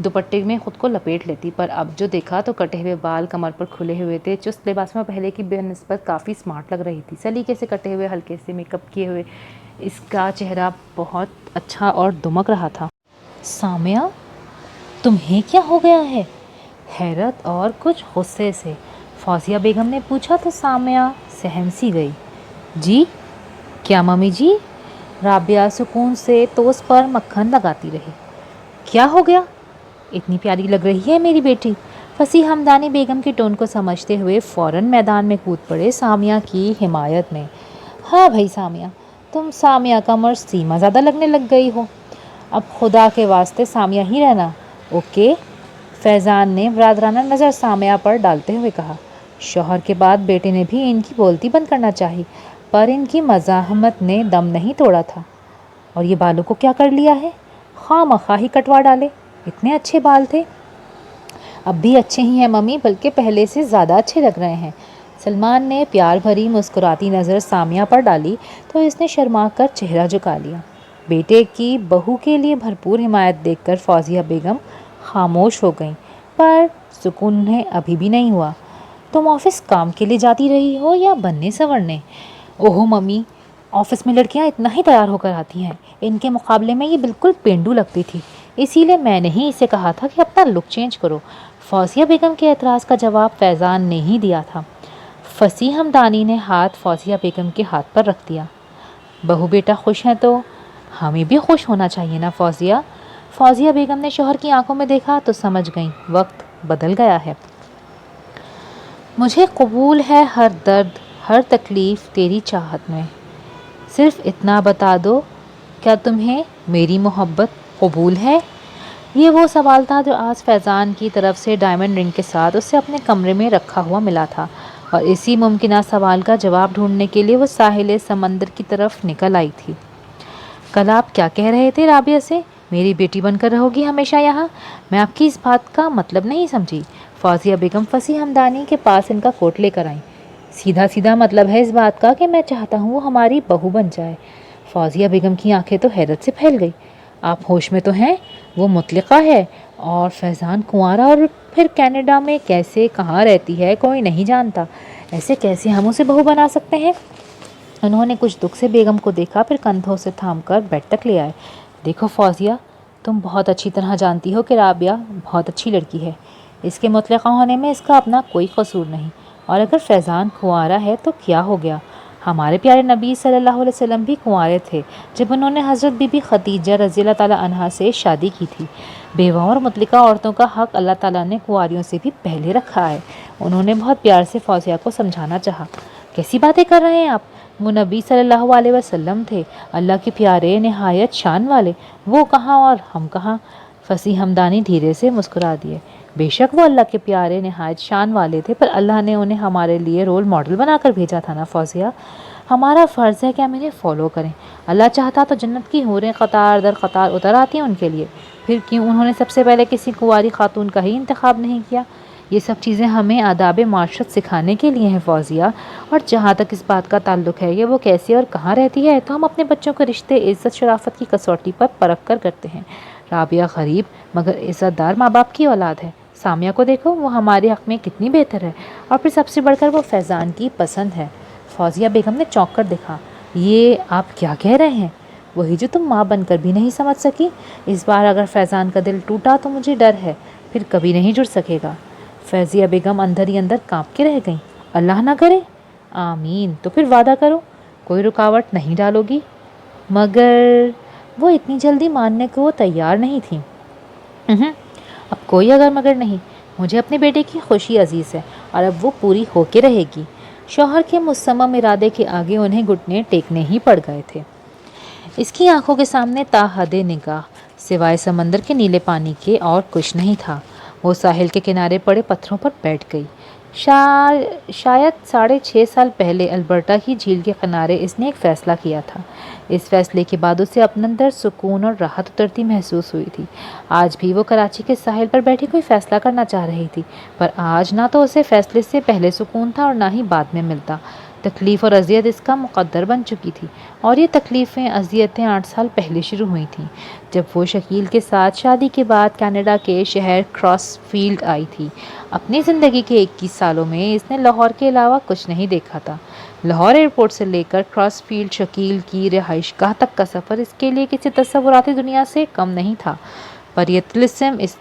دوپٹے میں خود کو لپیٹ لیتی، پر اب جو دیکھا تو کٹے ہوئے بال کمر پر کھلے ہوئے تھے۔ چست لباس میں پہلے کی بے نسبت کافی سمارٹ لگ رہی تھی۔ سلیقے سے کٹے ہوئے ہلکے سے میک اپ کیے ہوئے اس کا چہرہ بہت اچھا اور دمک رہا تھا۔ سامیہ تمہیں کیا ہو گیا ہے؟ حیرت اور کچھ غصے سے فوزیہ بیگم نے پوچھا تو سامیہ سہم سی گئی۔ جی کیا ممی جی؟ رابعہ سکون سے توس پر مکھن لگاتی رہی۔ کیا ہو گیا؟ اتنی پیاری لگ رہی ہے میری بیٹی۔ فصیح ہمدانی بیگم کی ٹون کو سمجھتے ہوئے فوراً میدان میں کود پڑے سامیہ کی حمایت میں۔ ہاں بھائی سامیہ، تم سامیہ کا مرض سیما زیادہ لگنے لگ گئی ہو۔ اب خدا کے واسطے سامیہ ہی رہنا، اوکے؟ فیضان نے برادرانہ نظر سامیہ پر ڈالتے ہوئے کہا۔ شوہر کے بعد بیٹے نے بھی ان کی بولتی بند کرنا چاہی، پر ان کی مزاحمت نے دم نہیں توڑا تھا۔ اور یہ بالوں کو کیا کر لیا ہے؟ خواہ مخواہ ہی کٹوا ڈالے، اتنے اچھے بال تھے۔ اب بھی اچھے ہی ہیں ممی، بلکہ پہلے سے زیادہ اچھے لگ رہے ہیں۔ سلمان نے پیار بھری مسکراتی نظر سامیہ پر ڈالی تو اس نے شرما کر چہرہ جھکا لیا۔ بیٹے کی بہو کے لیے بھرپور حمایت دیکھ کر فوزیہ بیگم خاموش ہو گئیں، پر سکون انہیں ابھی بھی نہیں ہوا۔ تم آفس کام کے لیے جاتی رہی ہو یا بننے سنورنے؟ اوہو ممی، آفس میں لڑکیاں اتنا ہی تیار ہو کر آتی ہیں، ان کے مقابلے میں یہ بالکل پینڈو لگتی تھی، اسی لیے میں نے ہی اسے کہا تھا کہ اپنا لک چینج کرو۔ فوزیہ بیگم کے اعتراض کا جواب فیضان نے ہی دیا تھا۔ فصیح ہمدانی نے ہاتھ فوزیہ بیگم کے ہاتھ پر رکھ دیا۔ بہو بیٹا خوش ہیں تو ہمیں بھی خوش ہونا چاہیے نا فوزیہ؟ فوزیہ بیگم نے شوہر کی آنکھوں میں دیکھا تو سمجھ گئیں وقت بدل گیا ہے۔ مجھے قبول ہے ہر درد، ہر تکلیف تیری چاہت میں، صرف اتنا بتا دو کیا تمہیں میری محبت قبول ہے؟ یہ وہ سوال تھا جو آج فیضان کی طرف سے ڈائمنڈ رنگ کے ساتھ اسے اپنے کمرے میں رکھا ہوا ملا تھا۔ اور اسی ممکنہ سوال کا جواب ڈھونڈنے کے لیے وہ ساحل سمندر کی طرف نکل آئی تھی۔ کل آپ کیا کہہ رہے تھے رابعہ سے؟ میری بیٹی بن کر رہو گی ہمیشہ یہاں؟ میں آپ کی اس بات کا مطلب نہیں سمجھی۔ فوزیہ بیگم فصیح ہمدانی کے پاس ان کا کوٹ لے کر آئیں۔ سیدھا سیدھا مطلب ہے اس بات کا کہ میں چاہتا ہوں وہ ہماری بہو بن جائے۔ فوزیہ بیگم کی آنکھیں تو حیرت سے پھیل گئی۔ آپ ہوش میں تو ہیں؟ وہ مطلقہ ہے اور فیضان کنوارا، اور پھر کینیڈا میں کیسے کہاں رہتی ہے کوئی نہیں جانتا، ایسے کیسے ہم اسے بہو بنا سکتے ہیں؟ انہوں نے کچھ دکھ سے بیگم کو دیکھا، پھر کندھوں سے تھام کر بیڈ تک لے آئے۔ دیکھو فوزیہ، تم بہت اچھی طرح جانتی ہو کہ رابعہ بہت اچھی لڑکی ہے، اس کے مطلقہ ہونے میں اس کا اپنا کوئی قصور نہیں، اور اگر فیضان کنوارا ہے تو کیا ہو گیا؟ ہمارے پیارے نبی صلی اللہ علیہ وسلم بھی کنوارے تھے جب انہوں نے حضرت بی بی خدیجہ رضی اللہ تعالیٰ عنہا سے شادی کی تھی۔ بیواؤں اور مطلقہ عورتوں کا حق اللہ تعالیٰ نے کنواریوں سے بھی پہلے رکھا ہے۔ انہوں نے بہت پیار سے فوزیہ کو سمجھانا چاہا۔ کیسی باتیں کر رہے ہیں آپ؟ وہ نبی صلی اللہ علیہ وسلم تھے، اللہ کے پیارے، نہایت شان والے، وہ کہاں اور ہم کہاں؟ فصیح ہمدانی دھیرے سے مسکرا دیے۔ بے شک وہ اللہ کے پیارے نہایت شان والے تھے، پر اللہ نے انہیں ہمارے لیے رول ماڈل بنا کر بھیجا تھا نا فوزیہ۔ ہمارا فرض ہے کہ ہم انہیں فالو کریں۔ اللہ چاہتا تو جنت کی حوریں قطار در قطار اتر آتی ہیں ان کے لیے، پھر کیوں انہوں نے سب سے پہلے کسی کنواری خاتون کا ہی انتخاب نہیں کیا؟ یہ سب چیزیں ہمیں آداب معاشرت سکھانے کے لیے ہیں فوزیہ، اور جہاں تک اس بات کا تعلق ہے کہ وہ کیسے اور کہاں رہتی ہے، تو ہم اپنے بچوں کے رشتے عزت شرافت کی کسوٹی پر پرکھ کر کرتے ہیں۔ رابعہ غریب مگر عزت دار ماں باپ کی اولاد ہے۔ سامیہ کو دیکھو، وہ ہمارے حق میں کتنی بہتر ہے، اور پھر سب سے بڑھ کر وہ فیضان کی پسند ہے۔ فوزیہ بیگم نے چونک کر دیکھا۔ یہ آپ کیا کہہ رہے ہیں؟ وہی جو تم ماں بن کر بھی نہیں سمجھ سکی۔ اس بار اگر فیضان کا دل ٹوٹا تو مجھے ڈر ہے پھر کبھی نہیں جڑ سکے گا۔ فوزیہ بیگم اندر ہی اندر کانپ کے رہ گئیں۔ اللہ نہ کرے۔ آمین۔ تو پھر وعدہ کرو کوئی رکاوٹ نہیں ڈالو گی۔ مگر وہ اتنی جلدی ماننے کو وہ تیار نہیں تھیں۔ اب کوئی اگر مگر نہیں، مجھے اپنے بیٹے کی خوشی عزیز ہے اور اب وہ پوری ہو کے رہے گی۔ شوہر کے مصمم ارادے کے آگے انہیں گھٹنے ٹیکنے ہی پڑ گئے تھے۔ اس کی آنکھوں کے سامنے تا حد نگاہ سوائے سمندر کے نیلے پانی کے اور کچھ نہیں تھا۔ وہ ساحل کے کنارے پڑے پتھروں پر بیٹھ گئی۔ شاید 6.5 سال پہلے البرٹا کی جھیل کے کنارے اس نے ایک فیصلہ کیا تھا۔ اس فیصلے کے بعد اسے اپنے اندر سکون اور راحت اترتی محسوس ہوئی تھی۔ آج بھی وہ کراچی کے ساحل پر بیٹھی کوئی فیصلہ کرنا چاہ رہی تھی، پر آج نہ تو اسے فیصلے سے پہلے سکون تھا اور نہ ہی بعد میں ملتا۔ تکلیف اور اذیت اس کا مقدر بن چکی تھی، اور یہ تکلیفیں اذیتیں 8 سال پہلے شروع ہوئی تھیں، جب وہ شکیل کے ساتھ شادی کے بعد کینیڈا کے شہر کراس فیلڈ آئی تھی۔ اپنی زندگی کے 21 سالوں میں اس نے لاہور کے علاوہ کچھ نہیں دیکھا تھا۔ لاہور ایئرپورٹ سے لے کر کراس فیلڈ شکیل کی رہائش گاہ تک کا سفر اس کے لیے کسی تصوراتی دنیا سے کم نہیں تھا، پر یہ طلسم اس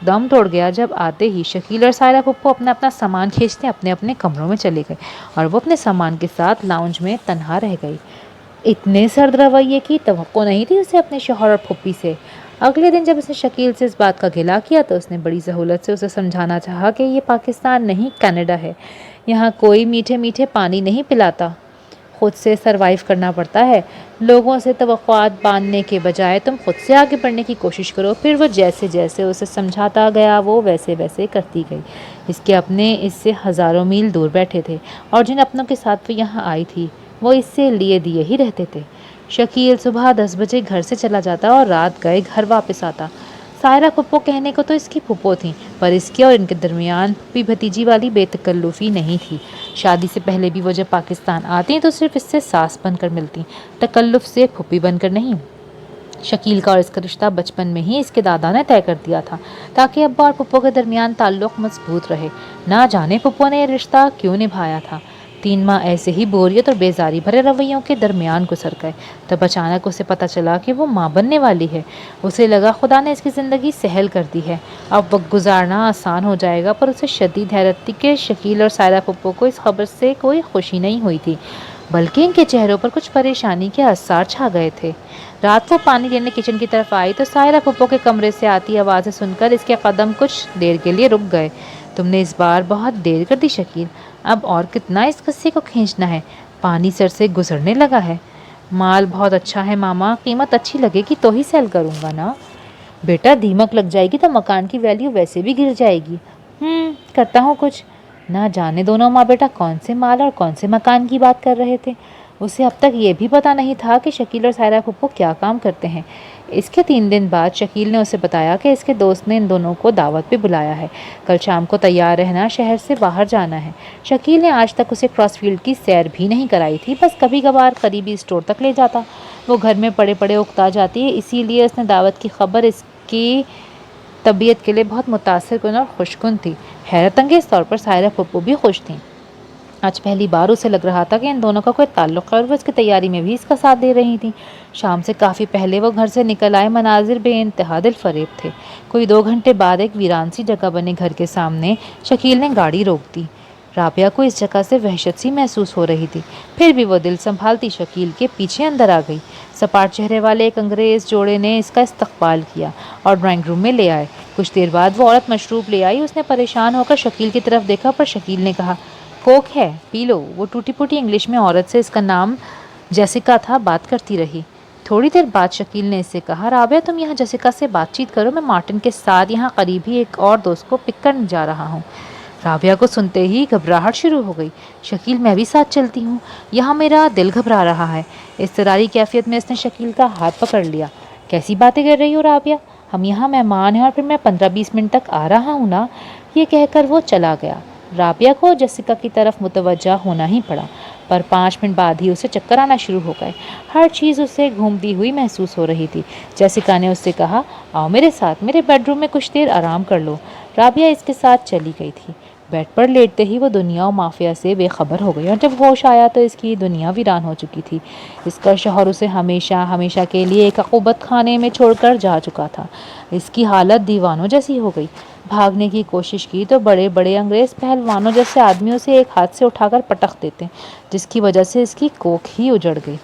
دم توڑ گیا جب آتے ہی شکیل اور سائرہ پھپھو اپنا اپنا سامان کھینچتے اپنے اپنے کمروں میں چلے گئے، اور وہ اپنے سامان کے ساتھ لاؤنج میں تنہا رہ گئی۔ اتنے سرد رویے کی توقع نہیں تھی اسے اپنے شوہر اور پھپھی سے۔ اگلے دن جب اس نے شکیل سے اس بات کا گلا کیا تو اس نے بڑی سہولت سے اسے سمجھانا چاہا کہ یہ پاکستان نہیں کینیڈا ہے، یہاں کوئی میٹھے میٹھے پانی نہیں پلاتا، خود سے سروائیو کرنا پڑتا ہے۔ لوگوں سے توقعات باندھنے کے بجائے تم خود سے آگے بڑھنے کی کوشش کرو۔ پھر وہ جیسے جیسے اسے سمجھاتا گیا وہ ویسے ویسے کرتی گئی۔ اس کے اپنے اس سے ہزاروں میل دور بیٹھے تھے، اور جن اپنوں کے ساتھ وہ یہاں آئی تھی وہ اس سے لیے دیے ہی رہتے تھے۔ شکیل صبح 10 بجے گھر سے چلا جاتا اور رات گئے گھر واپس آتا۔ سائرہ پھپھو کہنے کو تو اس کی پھپھو تھیں، پر اس کے اور ان کے درمیان پھپھی بھتیجی والی بے تکلفی نہیں تھی۔ شادی سے پہلے بھی وہ جب پاکستان آتی تو صرف اس سے ساس بن کر ملتی، تکلف سے پھپھی بن کر نہیں۔ شکیل کا اور اس کا رشتہ بچپن میں ہی اس کے دادا نے طے کر دیا تھا تاکہ ابا اور پھپھو کے درمیان تعلق مضبوط رہے۔ نہ جانے پھپھو نے یہ رشتہ کیوں نبھایا تھا۔ 3 ماہ ایسے ہی بوریت اور بیزاری بھرے رویوں کے درمیان گزر گئے، تب اچانک اسے پتہ چلا کہ وہ ماں بننے والی ہے۔ اسے لگا خدا نے اس کی زندگی سہل کر دی ہے، اب وقت گزارنا آسان ہو جائے گا، پر اسے شدید حیرت تھی کہ شکیل اور سائرہ پھپھو کو اس خبر سے کوئی خوشی نہیں ہوئی تھی، بلکہ ان کے چہروں پر کچھ پریشانی کے آثار چھا گئے تھے۔ رات وہ پانی لینے کچن کی طرف آئی تو سائرہ پھپھو کے کمرے سے آتی آوازیں سن کر اس کے قدم کچھ دیر کے لیے رک گئے۔ تم نے اس بار بہت دیر کر دی شکیل، اب اور کتنا اس قصے کو کھینچنا ہے، پانی سر سے گزرنے لگا ہے۔ مال بہت اچھا ہے ماما، قیمت اچھی لگے گی تو ہی سیل کروں گا نا۔ بیٹا دیمک لگ جائے گی تو مکان کی ویلیو ویسے بھی گر جائے گی۔ کرتا ہوں کچھ۔ نہ جانے دونوں ماں بیٹا کون سے مال اور کون سے مکان کی بات کر رہے تھے۔ اسے اب تک یہ بھی پتہ نہیں تھا کہ شکیل اور سائرہ پھپھو کیا کام کرتے ہیں۔ اس کے 3 دن بعد شکیل نے اسے بتایا کہ اس کے دوست نے ان دونوں کو دعوت پہ بلایا ہے، کل شام کو تیار رہنا، شہر سے باہر جانا ہے۔ شکیل نے آج تک اسے کراس فیلڈ کی سیر بھی نہیں کرائی تھی، بس کبھی کبھار قریبی اسٹور تک لے جاتا۔ وہ گھر میں پڑے پڑے اکتا جاتی، اسی لیے اس نے دعوت کی خبر اس کی طبیعت کے لیے بہت متاثر کن اور خوشکن تھی۔ حیرت انگیز طور پر سائرہ پھپھو بھی خوش تھیں۔ آج پہلی بار اسے لگ رہا تھا کہ ان دونوں کا کوئی تعلق ہے اور وہ اس کی تیاری میں بھی اس کا ساتھ دے رہی تھیں۔ شام سے کافی پہلے وہ گھر سے نکل آئے، مناظر بے انتہا دل فریب تھے۔ کوئی 2 گھنٹے بعد ایک ویران سی جگہ بنے گھر کے سامنے شکیل نے گاڑی روک دی۔ رابعہ کو اس جگہ سے وحشت سی محسوس ہو رہی تھی، پھر بھی وہ دل سنبھالتی شکیل کے پیچھے اندر آ گئی۔ سپاٹ چہرے والے ایک انگریز جوڑے نے اس کا استقبال کیا اور ڈرائنگ روم میں لے آئے۔ کچھ دیر بعد وہ عورت مشروب لے آئی۔ اس نے پریشان ہو کر شکیل کی طرف دیکھا، پر شکیل نے کہا، کوک ہے، پی لو۔ وہ ٹوٹی پھوٹی انگلش میں عورت سے، اس کا نام جیسیکا تھا، بات کرتی رہی۔ تھوڑی دیر بعد شکیل نے اس سے کہا، رابعہ تم یہاں جیسیکا سے بات چیت کرو، میں مارٹن کے ساتھ یہاں قریب ہی ایک اور دوست کو پک کرنے جا رہا ہوں۔ رابعہ کو سنتے ہی گھبراہٹ شروع ہو گئی۔ شکیل میں بھی ساتھ چلتی ہوں، یہاں میرا دل گھبرا رہا ہے۔ اضطراری کیفیت میں اس نے شکیل کا ہاتھ پکڑ لیا۔ کیسی باتیں کر رہی ہو رابعہ، ہم یہاں مہمان ہیں اور پھر میں 15-20 منٹ تک آ رہا ہوں نا۔ یہ کہہ کر وہ چلا گیا۔ رابعہ کو جیسیکا کی طرف متوجہ ہونا ہی پڑا، پر 5 منٹ بعد ہی اسے چکر آنا شروع ہو گئے۔ ہر چیز اسے گھومتی ہوئی محسوس ہو رہی تھی۔ جیسیکا نے اس سے کہا، آؤ میرے ساتھ، میرے بیڈ روم میں کچھ دیر آرام کر لو۔ رابعہ اس کے ساتھ چلی گئی تھی۔ بیڈ پر لیٹتے ہی وہ دنیا و مافیا سے بے خبر ہو گئی، اور جب ہوش آیا تو اس کی دنیا ویران ہو چکی تھی۔ اس کا شوہر اسے ہمیشہ ہمیشہ کے لیے ایک عقوبت خانے میں چھوڑ کر جا چکا تھا۔ اس کی حالت دیوانوں جیسی ہو گئی۔ بھاگنے کی کوشش کی تو بڑے بڑے انگریز پہلوانوں جیسے آدمی اسے ایک ہاتھ سے اٹھا کر پٹخ دیتے، جس کی وجہ سے اس کی کوکھ ہی اجڑ گئی۔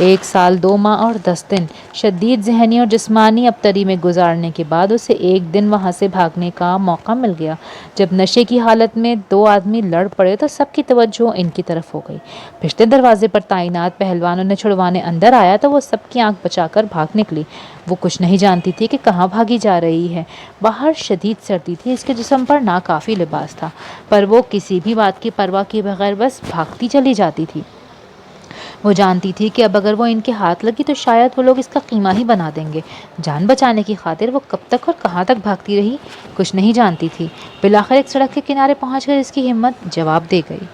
1 سال 2 ماہ اور 10 دن شدید ذہنی اور جسمانی ابتری میں گزارنے کے بعد اسے ایک دن وہاں سے بھاگنے کا موقع مل گیا۔ جب نشے کی حالت میں 2 آدمی لڑ پڑے تو سب کی توجہ ان کی طرف ہو گئی۔ پچھلے دروازے پر تعینات پہلوان انہیں چھڑوانے اندر آیا تو وہ سب کی آنکھ بچا کر بھاگ نکلی۔ وہ کچھ نہیں جانتی تھی کہ کہاں بھاگی جا رہی ہے۔ باہر شدید سردی تھی، اس کے جسم پر ناکافی لباس تھا، پر وہ کسی بھی بات کی پرواہ کیے بغیر بس بھاگتی چلی جاتی تھی۔ وہ جانتی تھی کہ اب اگر وہ ان کے ہاتھ لگی تو شاید وہ لوگ اس کا قیمہ ہی بنا دیں گے۔ جان بچانے کی خاطر وہ کب تک اور کہاں تک بھاگتی رہی، کچھ نہیں جانتی تھی۔ بالآخر ایک سڑک کے کنارے پہنچ کر اس کی ہمت جواب دے گئی۔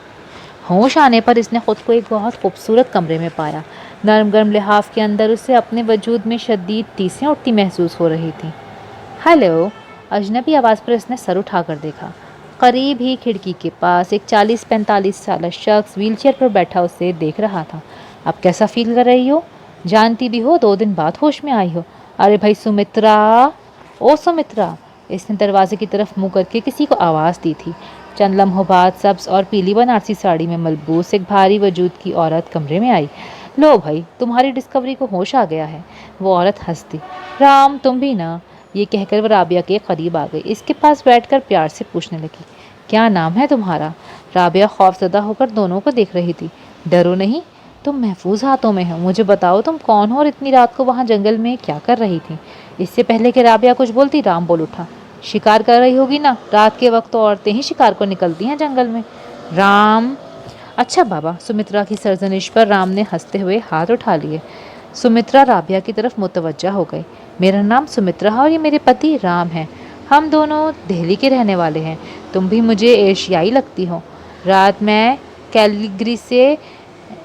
ہوش آنے پر اس نے خود کو ایک بہت خوبصورت کمرے میں پایا۔ نرم گرم لحاف کے اندر اسے اپنے وجود میں شدید ٹیسیں اٹھتی محسوس ہو رہی تھیں۔ ہیلو، اجنبی آواز پر اس نے سر اٹھا کر دیکھا۔ قریب ہی کھڑکی کے پاس ایک 40-45 سالہ شخص ویل چیئر پر بیٹھا اسے دیکھ رہا تھا۔ اب کیسا فیل کر رہی ہو؟ جانتی بھی ہو 2 دن بعد ہوش میں آئی ہو۔ ارے بھائی سمترا، او سمترا! اس نے دروازے کی طرف منہ کر کے کسی کو آواز دی تھی۔ چند لمحوں بعد سبز اور پیلی بنارسی ساڑی میں ملبوس ایک بھاری وجود کی عورت کمرے میں آئی۔ لو بھائی، تمہاری ڈسکوری کو ہوش آ گیا ہے۔ وہ عورت ہنس دی۔ رام تم بھی نا؟ یہ کہہ کر وہ رابعہ کے قریب آ گئی۔ اس کے پاس بیٹھ کر پیار سے پوچھنے لگی، کیا نام ہے تمہارا؟ رابعہ خوفزدہ ہو کر دونوں کو دیکھ رہی تھی۔ ڈرو نہیں، تم محفوظ ہاتھوں میں ہو۔ مجھے بتاؤ تم کون ہو اور اتنی رات کو وہاں جنگل میں کیا کر رہی تھی؟ اس سے پہلے کہ رابعہ کچھ بولتی رام بول اٹھا، شکار کر رہی ہوگی نا، رات کے وقت تو عورتیں ہی شکار کو نکلتی ہیں جنگل میں۔ رام، اچھا بابا۔ سمترا کی سرزنش پر رام نے ہنستے ہوئے ہاتھ اٹھا لیے۔ سمترا رابعہ کی طرف متوجہ ہو گئی۔ میرا نام سمترا ہے اور یہ میرے پتی رام ہیں۔ ہم دونوں دہلی کے رہنے والے ہیں۔ تم بھی مجھے ایشیائی لگتی ہو۔ رات میں کیلیگری سے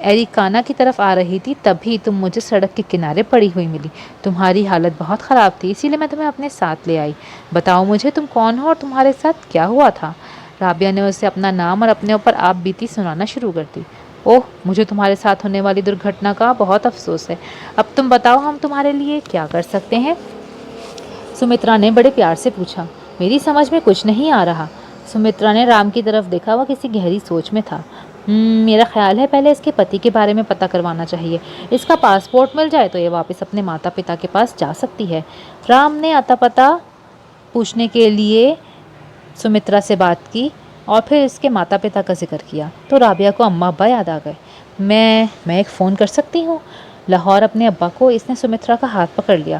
ایریکانا کی طرف آ رہی تھی، تبھی تم مجھے سڑک کے کنارے پڑی ہوئی ملی۔ تمہاری حالت بہت خراب تھی، اسی لیے میں تمہیں اپنے ساتھ لے آئی۔ بتاؤ مجھے تم کون ہو اور تمہارے ساتھ کیا ہوا تھا؟ رابعہ نے اسے اپنا نام اور اپنے اوپر آپ بیتی سنانا شروع کر دی۔ اوہ، مجھے تمہارے ساتھ ہونے والی درگھٹنا کا بہت افسوس ہے۔ اب تم بتاؤ ہم تمہارے لیے کیا کر سکتے ہیں؟ سمترا نے بڑے پیار سے پوچھا۔ میری سمجھ میں کچھ نہیں آ رہا۔ سمترا نے رام کی طرف دیکھا، وہ کسی گہری سوچ میں تھا۔ میرا خیال ہے پہلے اس کے پتی کے بارے میں پتہ کروانا چاہیے۔ اس کا پاسپورٹ مل جائے تو یہ واپس اپنے ماتا پتا کے پاس جا سکتی ہے۔ رام نے اتا پتہ پوچھنے کے لیے سمترا سے بات کی اور پھر اس کے ماتا پتا کا ذکر کیا تو رابعہ کو اماں ابا یاد آ گئے۔ میں ایک فون کر سکتی ہوں لاہور اپنے ابا کو؟ اس نے سمترا کا ہاتھ پکڑ لیا۔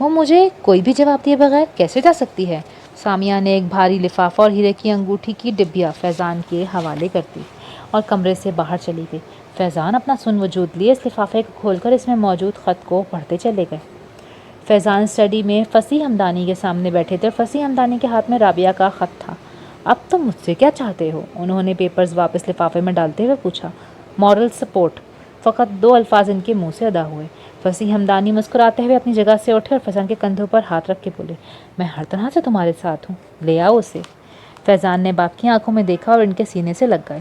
وہ مجھے کوئی بھی جواب دیے بغیر کیسے جا سکتی ہے؟ سامیہ نے ایک بھاری لفافہ اور ہیرے کی انگوٹھی کی ڈبیا فیضان کے حوالے کر دی اور کمرے سے باہر چلی گئی۔ فیضان اپنا سن وجود لیے اس لفافے کو کھول کر اس میں موجود خط کو پڑھتے چلے گئے۔ فیضان اسٹڈی میں فصیح ہمدانی کے سامنے بیٹھے تھے اور فصیح ہمدانی کے ہاتھ میں رابعہ کا خط تھا۔ اب تم مجھ سے کیا چاہتے ہو؟ انہوں نے پیپرز واپس لفافے میں ڈالتے ہوئے پوچھا۔ مورل سپورٹ، فقط 2 الفاظ ان کے منہ سے ادا ہوئے۔ فصیح ہمدانی مسکراتے ہوئے اپنی جگہ سے اٹھے اور فیضان کے کندھوں پر ہاتھ رکھ کے بولے، میں ہر طرح سے تمہارے ساتھ ہوں، لے آؤ اسے۔ فیضان نے باقی آنکھوں میں دیکھا اور ان کے سینے سے لگ گئے۔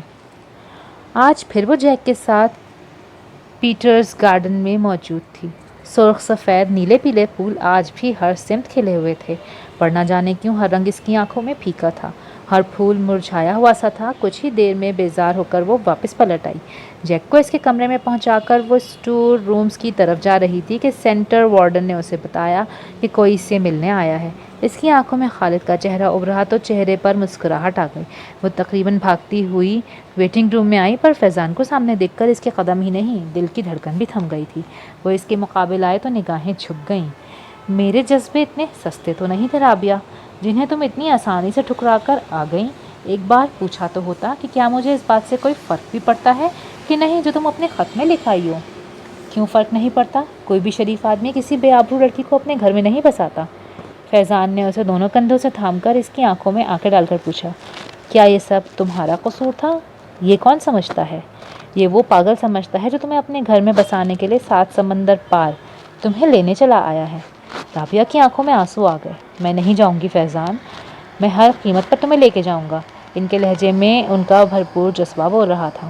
آج پھر وہ جیک کے ساتھ پیٹرز گارڈن میں موجود تھی۔ سرخ سفید نیلے پیلے پھول آج بھی ہر سمت کھلے ہوئے تھے، پر نہ جانے کیوں ہر رنگ اس کی آنکھوں میں پھیکا تھا۔ ہر پھول مرجھایا ہوا سا تھا۔ کچھ ہی دیر میں بیزار ہو کر وہ واپس پلٹ آئی۔ جیک کو اس کے کمرے میں پہنچا کر وہ اسٹور رومز کی طرف جا رہی تھی کہ سینٹر وارڈن نے اسے بتایا کہ کوئی اس سے ملنے آیا ہے۔ اس کی آنکھوں میں خالد کا چہرہ ابھرا تو چہرے پر مسکراہٹ آ گئی۔ وہ تقریباً بھاگتی ہوئی ویٹنگ روم میں آئی، پر فیضان کو سامنے دیکھ کر اس کے قدم ہی نہیں، دل کی دھڑکن بھی تھم گئی تھی۔ وہ اس کے مقابل آئے تو نگاہیں جھک گئیں۔ میرے جذبے اتنے سستے تو نہیں تھے رابعہ، جنہیں تم اتنی آسانی سے ٹھکرا کر آ گئیں۔ ایک بار پوچھا تو ہوتا کہ کیا مجھے اس بات سے کوئی فرق بھی پڑتا ہے کہ نہیں جو تم اپنے خط میں لکھائی ہو؟ کیوں فرق نہیں پڑتا؟ کوئی بھی شریف آدمی کسی بے آبرو لڑکی کو اپنے گھر میں نہیں بساتا۔ فیضان نے اسے دونوں کندھوں سے تھام کر اس کی آنکھوں میں آنکھیں ڈال کر پوچھا، کیا یہ سب تمہارا قصور تھا؟ یہ کون سمجھتا ہے؟ یہ وہ پاگل سمجھتا ہے جو تمہیں اپنے گھر میں بسانے کے لیے 7 سمندر پار تمہیں لینے چلا آیا ہے۔ رابعہ کی آنکھوں میں آنسو آ گئے۔ میں نہیں جاؤں گی فیضان، میں ہر قیمت پر تمہیں لے کے جاؤں گا۔ ان کے لہجے میں ان کا بھرپور جذبہ بول رہا تھا۔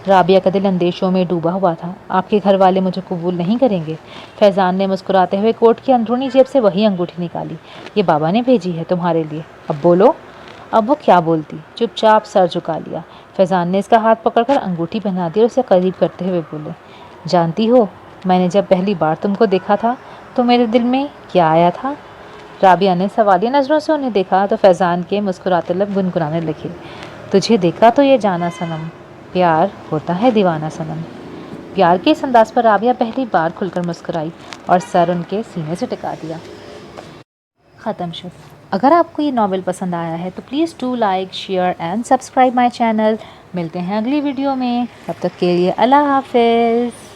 رابعہ کا دل اندیشوں میں ڈوبا ہوا تھا۔ آپ کے گھر والے مجھے قبول نہیں کریں گے۔ فیضان نے مسکراتے ہوئے کوٹ کی اندرونی جیب سے وہی انگوٹھی نکالی۔ یہ بابا نے بھیجی ہے تمہارے لیے، اب بولو۔ اب وہ کیا بولتی، چپ چاپ سر جھکا لیا۔ فیضان نے اس کا ہاتھ پکڑ کر انگوٹھی پہنا دی اور اسے قریب کرتے ہوئے بولے، جانتی ہو میں نے جب پہلی بار تم کو دیکھا تھا تو میرے دل میں کیا آیا تھا؟ رابعہ نے سوالیہ نظروں سے انہیں دیکھا تو فیضان کے مسکراتے لب گنگنانے لگے، تجھے دیکھا تو یہ جانا صنم، پیار ہوتا ہے دیوانہ صنم۔ پیار کے اس انداز پر رابعہ پہلی بار کھل کر مسکرائی اور سر ان کے سینے سے ٹکا دیا۔ ختم شد۔ اگر آپ کو یہ ناول پسند آیا ہے تو please do like, share and subscribe my channel. ملتے ہیں اگلی ویڈیو میں، تب تک کے لیے اللہ حافظ۔